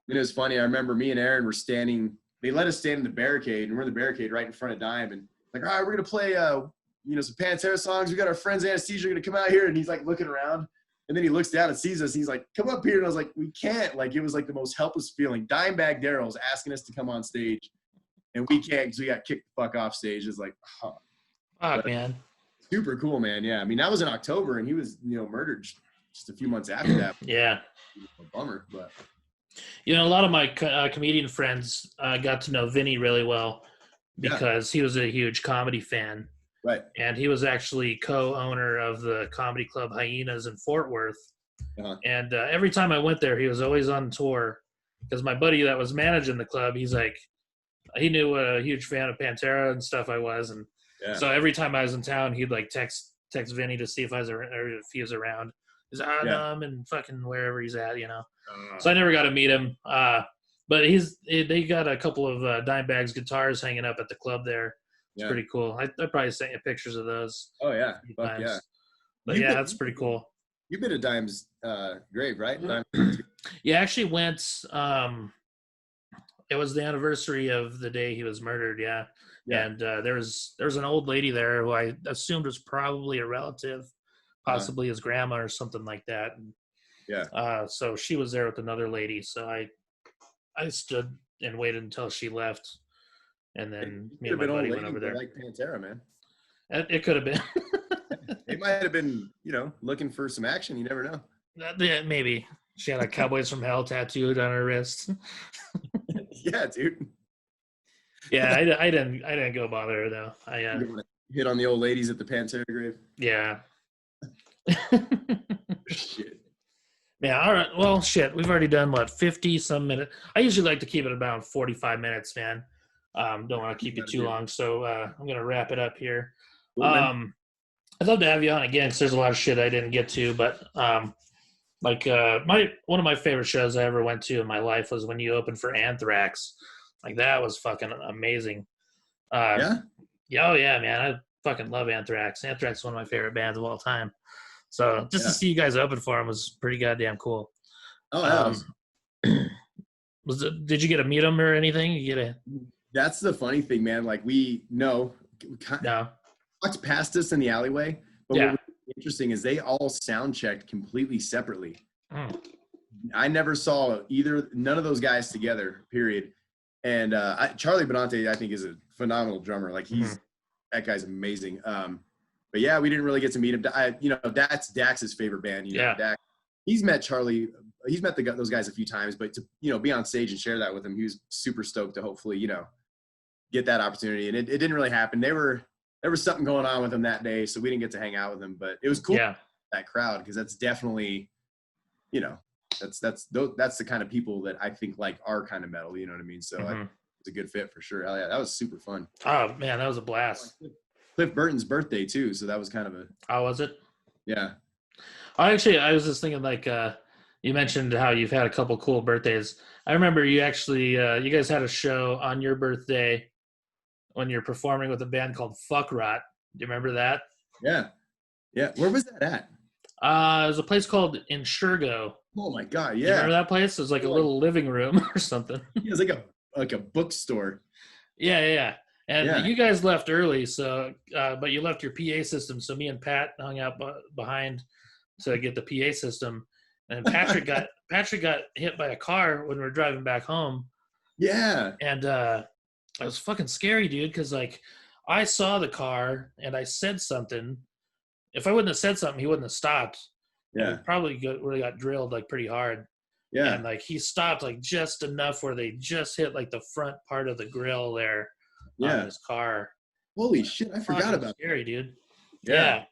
[SPEAKER 2] And it was funny. I remember me and Aaron were standing. They let us stand in the barricade, and we're in the barricade right in front of Dime. And like, all right, we're going to play, you know, some Pantera songs. We got our friends Anesthesia going to come out here. And he's like looking around. And then he looks down and sees us. He's like, come up here. And I was like, we can't. Like, it was like the most helpless feeling. Dimebag Darrell's asking us to come on stage, and we can't because we got kicked the fuck off stage. It's like, oh.
[SPEAKER 1] Fuck, man.
[SPEAKER 2] Super cool, man. Yeah. I mean, that was in October, and he was, you know, murdered just a few months after that.
[SPEAKER 1] Yeah.
[SPEAKER 2] A bummer, but.
[SPEAKER 1] You know, a lot of my comedian friends got to know Vinny really well because he was a huge comedy fan.
[SPEAKER 2] Right.
[SPEAKER 1] And he was actually co-owner of the comedy club Hyenas in Fort Worth.
[SPEAKER 2] Uh-huh.
[SPEAKER 1] And every time I went there, he was always on tour because my buddy that was managing the club, he's like, he knew what a huge fan of Pantera and stuff I was. And so every time I was in town, he'd like text Vinny to see if I was around, or if he was around. He's no, I'm in fucking wherever he's at, you know. So I never got to meet him. But they got a couple of Dimebag's guitars hanging up at the club there. It's pretty cool. I probably sent you pictures of those.
[SPEAKER 2] Oh, yeah. Fuck yeah.
[SPEAKER 1] But yeah, that's pretty cool.
[SPEAKER 2] You've been to Dime's grave, right?
[SPEAKER 1] Yeah, I actually went. It was the anniversary of the day he was murdered, yeah. And there was an old lady there who I assumed was probably a relative, possibly his grandma or something like that. And, so she was there with another lady. So I stood and waited until she left. And then me and my buddy went over there.
[SPEAKER 2] Like Pantera, man.
[SPEAKER 1] It could have been.
[SPEAKER 2] They might have been, you know, looking for some action. You never know.
[SPEAKER 1] Yeah, maybe. She had a Cowboys from Hell tattooed on her wrist.
[SPEAKER 2] Yeah, dude.
[SPEAKER 1] Yeah, I didn't go bother her though. I
[SPEAKER 2] hit on the old ladies at the Pantera grave.
[SPEAKER 1] Yeah.
[SPEAKER 2] Shit.
[SPEAKER 1] Yeah, all right. Well, shit. We've already done 50 some minutes. I usually like to keep it about 45 minutes, man. Don't want to keep you too long, so I'm gonna wrap it up here. Cool, I'd love to have you on again because there's a lot of shit I didn't get to, but one of my favorite shows I ever went to in my life was when you opened for Anthrax. Like, that was fucking amazing. Oh yeah, man. I fucking love Anthrax. Anthrax is one of my favorite bands of all time. So just to see you guys open for them was pretty goddamn cool.
[SPEAKER 2] Oh,
[SPEAKER 1] did you get to meet them or anything?
[SPEAKER 2] That's the funny thing, man. Like, we know
[SPEAKER 1] No.
[SPEAKER 2] walked past us in the alleyway. But
[SPEAKER 1] Yeah.
[SPEAKER 2] what was interesting is they all sound checked completely separately.
[SPEAKER 1] Mm.
[SPEAKER 2] I never saw none of those guys together, period. And Charlie Benante, I think, is a phenomenal drummer. Like that guy's amazing. But yeah, we didn't really get to meet him. That's Dax's favorite band. Dax, he's met Charlie. He's met those guys a few times, but to, be on stage and share that with him, he was super stoked to hopefully, get that opportunity. And it didn't really happen. There was something going on with him that day, so we didn't get to hang out with him, but it was cool.
[SPEAKER 1] Yeah.
[SPEAKER 2] That crowd. Cause that's definitely, that's the kind of people that I think like our kind of metal, you know what I mean? So it's a good fit for sure. Hell yeah, that was super fun.
[SPEAKER 1] Oh man, that was a blast.
[SPEAKER 2] Cliff Burton's birthday too, so that was kind of a.
[SPEAKER 1] Oh, was it?
[SPEAKER 2] Yeah.
[SPEAKER 1] I was just thinking like you mentioned how you've had a couple cool birthdays. I remember you actually you guys had a show on your birthday when you're performing with a band called Fuck Rot. Do you remember that?
[SPEAKER 2] Yeah. Yeah. Where was that at?
[SPEAKER 1] It was a place called Insurgo.
[SPEAKER 2] Oh my God, yeah.
[SPEAKER 1] You remember that place? It was like a little living room or something.
[SPEAKER 2] It was like a bookstore.
[SPEAKER 1] Yeah. And you guys left early, so but you left your PA system. So me and Pat hung out behind to get the PA system. And Patrick got hit by a car when we were driving back home.
[SPEAKER 2] Yeah.
[SPEAKER 1] And it was fucking scary, dude, because like I saw the car and I said something. If I wouldn't have said something, he wouldn't have stopped.
[SPEAKER 2] Yeah.
[SPEAKER 1] We probably really got drilled like pretty hard.
[SPEAKER 2] Yeah.
[SPEAKER 1] And like he stopped like just enough where they just hit like the front part of the grill there on his car.
[SPEAKER 2] Holy shit, I forgot about
[SPEAKER 1] scary, dude.
[SPEAKER 2] Yeah.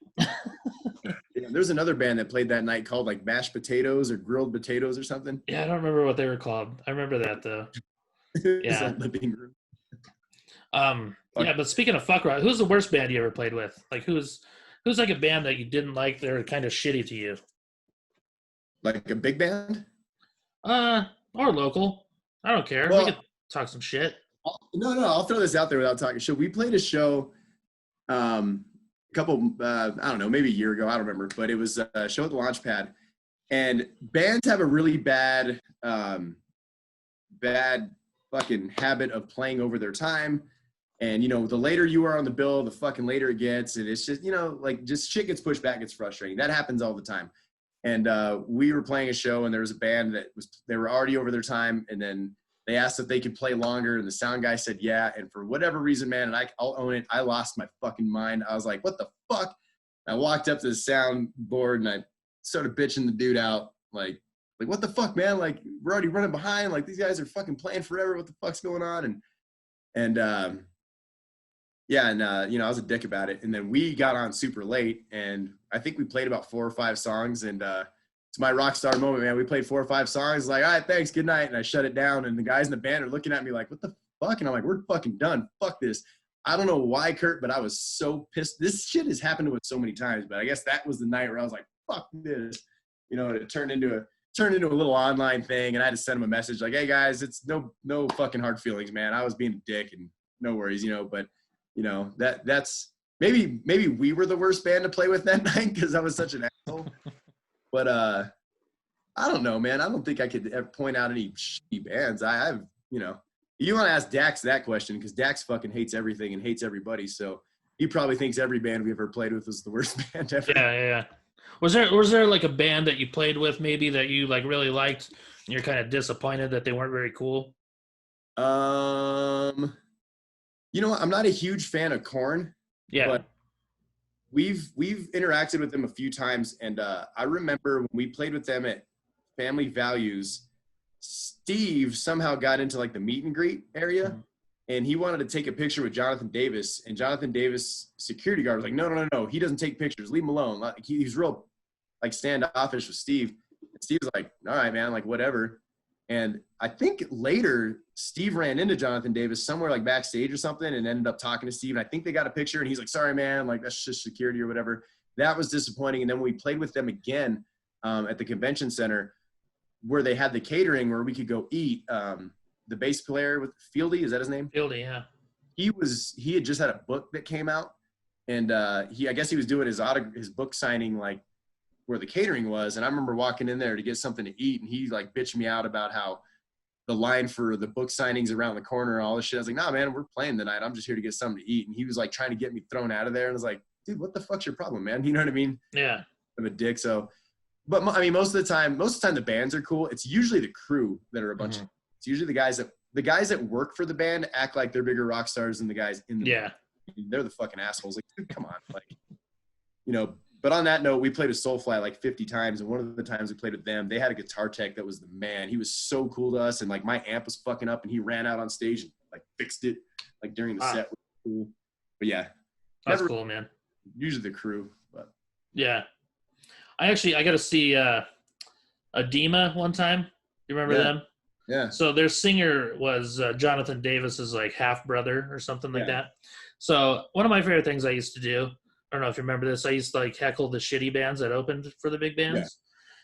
[SPEAKER 2] There's another band that played that night called like Mashed Potatoes or Grilled Potatoes or something.
[SPEAKER 1] Yeah, I don't remember what they were called. I remember that though. Yeah.
[SPEAKER 2] Living room.
[SPEAKER 1] Yeah, but speaking of Fuck Rot, who's the worst band you ever played with? Like who's like a band that you didn't like? They're kind of shitty to you.
[SPEAKER 2] Like a big band?
[SPEAKER 1] Or local. I don't care.
[SPEAKER 2] Well,
[SPEAKER 1] we could talk some shit.
[SPEAKER 2] No, I'll throw this out there without talking shit. We played a show a couple, I don't know, maybe a year ago. I don't remember, but it was a show at the Launchpad. And bands have a really bad fucking habit of playing over their time. And, the later you are on the bill, the fucking later it gets. And it's just, like just shit gets pushed back. It's frustrating. That happens all the time. And we were playing a show and there was a band they were already over their time. And then they asked if they could play longer. And the sound guy said, yeah. And for whatever reason, man, and I'll own it, I lost my fucking mind. I was like, what the fuck? I walked up to the sound board and I started bitching the dude out. Like, what the fuck, man? Like, we're already running behind. Like, these guys are fucking playing forever. What the fuck's going on? And I was a dick about it. And then we got on super late, and I think we played about 4 or 5 songs. And it's my rock star moment, man. We played 4 or 5 songs. Like, all right, thanks, good night. And I shut it down. And the guys in the band are looking at me like, what the fuck? And I'm like, we're fucking done. Fuck this. I don't know why, Curt, but I was so pissed. This shit has happened to us so many times, but I guess that was the night where I was like, fuck this. It turned into a little online thing, and I had to send them a message like, hey guys, it's no fucking hard feelings, man. I was being a dick, and no worries, but that's maybe we were the worst band to play with that night because I was such an asshole. But I don't know, man. I don't think I could ever point out any shitty bands. I've you want to ask Dax that question because Dax fucking hates everything and hates everybody. So he probably thinks every band we ever played with was the worst band ever.
[SPEAKER 1] Yeah. Was there like a band that you played with maybe that you like really liked and you're kind of disappointed that they weren't very cool?
[SPEAKER 2] I'm not a huge fan of Korn.
[SPEAKER 1] Yeah.
[SPEAKER 2] But we've interacted with them a few times, and I remember when we played with them at Family Values, Steve somehow got into like the meet and greet area, and he wanted to take a picture with Jonathan Davis, and Jonathan Davis security guard was like, no, he doesn't take pictures, leave him alone. Like, he's real like standoffish with Steve. And Steve was like, all right, man, like whatever. And I think later Steve ran into Jonathan Davis somewhere like backstage or something and ended up talking to Steve. And I think they got a picture and he's like, sorry, man, like that's just security or whatever. That was disappointing. And then when we played with them again at the convention center where they had the catering where we could go eat, the bass player with Fieldy, is that his name?
[SPEAKER 1] Fieldy, yeah.
[SPEAKER 2] He had just had a book that came out, and I guess he was doing his book signing like where the catering was. And I remember walking in there to get something to eat, and he like bitched me out about how the line for the book signings around the corner and all this shit. I was like, nah, man, we're playing tonight. I'm just here to get something to eat. And he was like trying to get me thrown out of there. And I was like, dude, what the fuck's your problem, man? You know what I mean?
[SPEAKER 1] Yeah.
[SPEAKER 2] I'm a dick. So, but I mean, most of the time the bands are cool. It's usually the crew that are a bunch of, it's usually the guys that work for the band act like they're bigger rock stars than the guys in the band. They're the fucking assholes. Like, dude, come on. Like, you know, but on that note, we played with Soulfly like 50 times. And one of the times we played with them, they had a guitar tech that was the man. He was so cool to us. And like my amp was fucking up and he ran out on stage and like fixed it like during the set. Cool. But yeah.
[SPEAKER 1] That's cool, man.
[SPEAKER 2] Usually the crew, but
[SPEAKER 1] yeah. I got to see Edema one time. You remember them?
[SPEAKER 2] Yeah.
[SPEAKER 1] So their singer was Jonathan Davis's like half brother or something like that. So one of my favorite things I used to do, I don't know if you remember this, I used to like heckle the shitty bands that opened for the big bands. Yeah.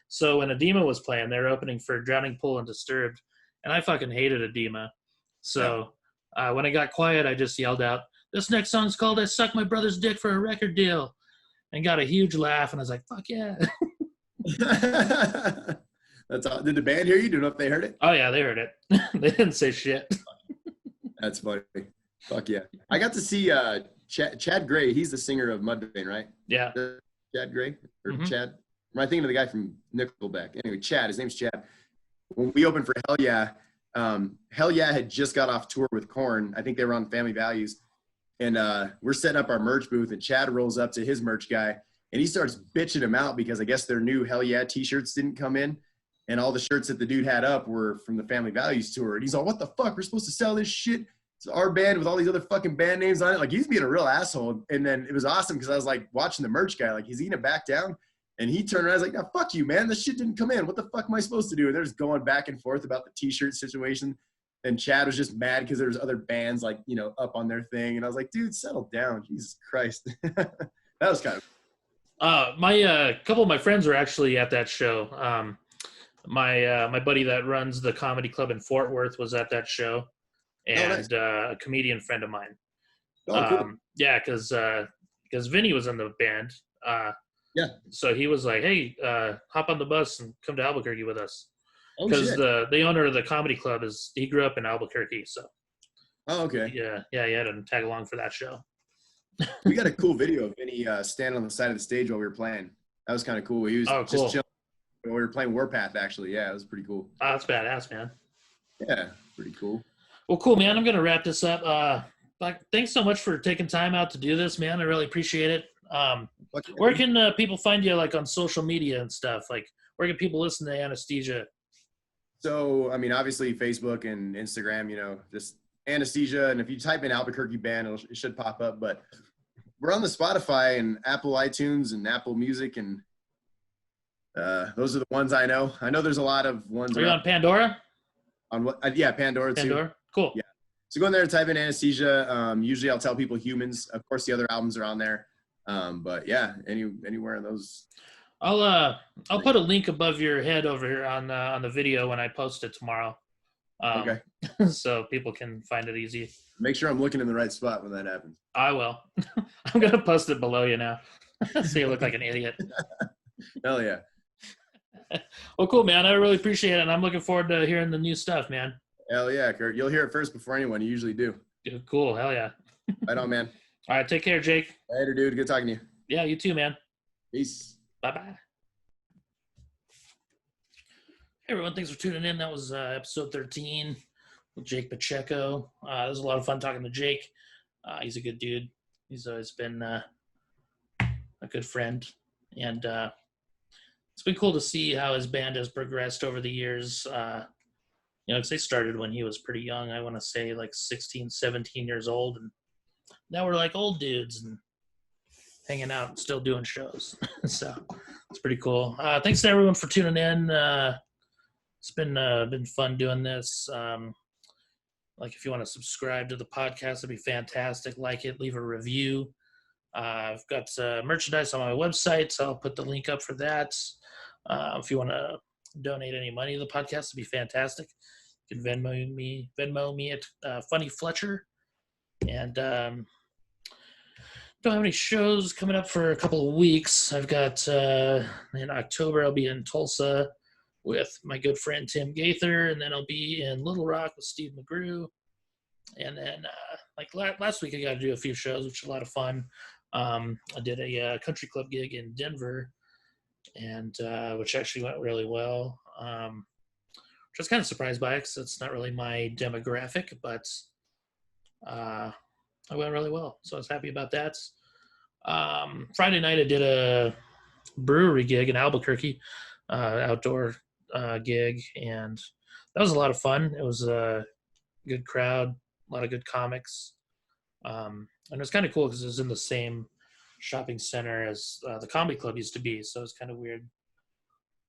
[SPEAKER 1] So when Edema was playing, they were opening for Drowning Pool and Disturbed, and I fucking hated Edema. So when it got quiet, I just yelled out, "This next song's called I Suck My Brother's Dick for a Record Deal," and got a huge laugh, and I was like, fuck yeah.
[SPEAKER 2] That's all. Did the band hear you? Do you know if they heard it?
[SPEAKER 1] Oh, yeah, they heard it. They didn't say shit.
[SPEAKER 2] That's funny. Fuck yeah. I got to see Chad Gray. He's the singer of Mudvayne, right?
[SPEAKER 1] Yeah.
[SPEAKER 2] Chad Gray? Or Chad? Am I thinking of the guy from Nickelback? Anyway, Chad. His name's Chad. When we opened for Hell Yeah had just got off tour with Korn. I think they were on Family Values. And we're setting up our merch booth, and Chad rolls up to his merch guy, and he starts bitching him out because I guess their new Hell Yeah t-shirts didn't come in. And all the shirts that the dude had up were from the Family Values tour. And he's like, what the fuck? We're supposed to sell this shit. It's our band with all these other fucking band names on it. Like, he's being a real asshole. And then it was awesome because I was like watching the merch guy. Like, he's eating it back down. And he turned around. I was like, no, fuck you, man. This shit didn't come in. What the fuck am I supposed to do? And they're just going back and forth about the t-shirt situation. And Chad was just mad because there was other bands, like, you know, up on their thing. And I was like, dude, settle down. Jesus Christ. That was kind of
[SPEAKER 1] my couple of my friends were actually at that show. My buddy that runs the comedy club in Fort Worth was at that show, and
[SPEAKER 2] nice.
[SPEAKER 1] A comedian friend of mine.
[SPEAKER 2] Cool.
[SPEAKER 1] Yeah, because Vinny was in the band. So he was like, "Hey, hop on the bus and come to Albuquerque with us." Because the owner of the comedy club he grew up in Albuquerque, so.
[SPEAKER 2] Oh, okay.
[SPEAKER 1] Yeah, he had to tag along for that show.
[SPEAKER 2] We got a cool video of Vinny standing on the side of the stage while we were playing. That was kind of cool. He was
[SPEAKER 1] cool.
[SPEAKER 2] Just chilling. We were playing Warpath, actually. Yeah, it was pretty cool.
[SPEAKER 1] Oh, that's badass, man.
[SPEAKER 2] Yeah, pretty cool.
[SPEAKER 1] Well, cool, man. I'm going to wrap this up. Thanks so much for taking time out to do this, man. I really appreciate it. Where can people find you, like, on social media and stuff? Like, where can people listen to Anesthesia?
[SPEAKER 2] So, I mean, obviously Facebook and Instagram, you know, just Anesthesia. And if you type in Albuquerque band, it should pop up. But we're on the Spotify and Apple iTunes and Apple Music, and those are the ones I know. I know there's a lot of ones.
[SPEAKER 1] Are you on Pandora?
[SPEAKER 2] On what? Yeah, Pandora too.
[SPEAKER 1] Pandora? Cool.
[SPEAKER 2] Yeah. So go in there and type in Anesthesia. Usually I'll tell people Humans. Of course, the other albums are on there. But yeah, anywhere in those.
[SPEAKER 1] I'll put a link above your head over here on the video when I post it tomorrow.
[SPEAKER 2] Okay.
[SPEAKER 1] So people can find it easy.
[SPEAKER 2] Make sure I'm looking in the right spot when that happens.
[SPEAKER 1] I will. I'm gonna post it below you now, so you look like an idiot.
[SPEAKER 2] Hell yeah.
[SPEAKER 1] Well, cool, man. I really appreciate it, and I'm looking forward to hearing the new stuff, man.
[SPEAKER 2] Hell yeah, Curt. You'll hear it first before anyone. You usually do.
[SPEAKER 1] Cool. Hell yeah.
[SPEAKER 2] Right on, man.
[SPEAKER 1] All right. Take care, Jake.
[SPEAKER 2] Later, dude. Good talking to you.
[SPEAKER 1] Yeah, you too, man.
[SPEAKER 2] Peace.
[SPEAKER 1] Bye-bye. Hey, everyone. Thanks for tuning in. That was episode 13 with Jake Pacheco. It was a lot of fun talking to Jake. He's a good dude. He's always been a good friend. And it's been cool to see how his band has progressed over the years. You know, because they started when he was pretty young. I want to say like 16, 17 years old. And now we're like old dudes and hanging out and still doing shows. So it's pretty cool. Thanks to everyone for tuning in. It's been fun doing this. Like, if you want to subscribe to the podcast, it'd be fantastic. Like it, leave a review. I've got merchandise on my website, so I'll put the link up for that. If you want to donate any money to the podcast, it'd be fantastic. You can Venmo me at Funny Fletcher. And don't have any shows coming up for a couple of weeks. I've got in October I'll be in Tulsa. with my good friend Tim Gaither, and then I'll be in Little Rock with Steve McGrew. And then, last week, I got to do a few shows, which was a lot of fun. I did a country club gig in Denver, and which actually went really well. Which I was kind of surprised by because it's not really my demographic, but I went really well, so I was happy about that. Friday night, I did a brewery gig in Albuquerque, outdoor gig, and that was a lot of fun. It was a good crowd, a lot of good comics, and it was kind of cool because it was in the same shopping center as the comedy club used to be, so it was kind of weird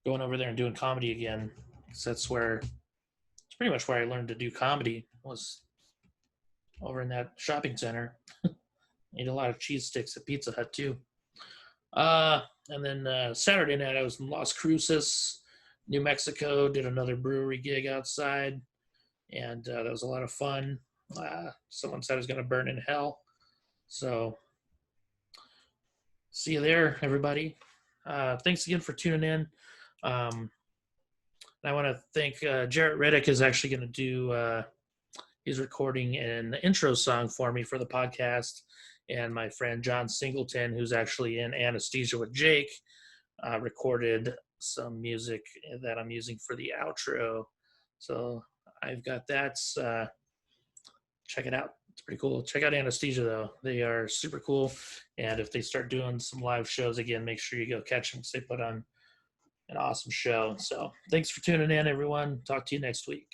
[SPEAKER 1] going over there and doing comedy again, because it's pretty much where I learned to do comedy, was over in that shopping center. Ate a lot of cheese sticks at Pizza Hut too. And then Saturday night I was in Las Cruces, New Mexico, did another brewery gig outside, and that was a lot of fun. Someone said I was going to burn in hell. So see you there, everybody. Thanks again for tuning in. I want to thank Jarrett Reddick is actually going to do, he's recording an intro song for me for the podcast. And my friend John Singleton, who's actually in Anesthesia with Jake, recorded some music that I'm using for the outro. So I've got that. Check it out. It's pretty cool. Check out Anesthesia, though. They are super cool. And if they start doing some live shows again, make sure you go catch them because they put on an awesome show. So thanks for tuning in, everyone. Talk to you next week.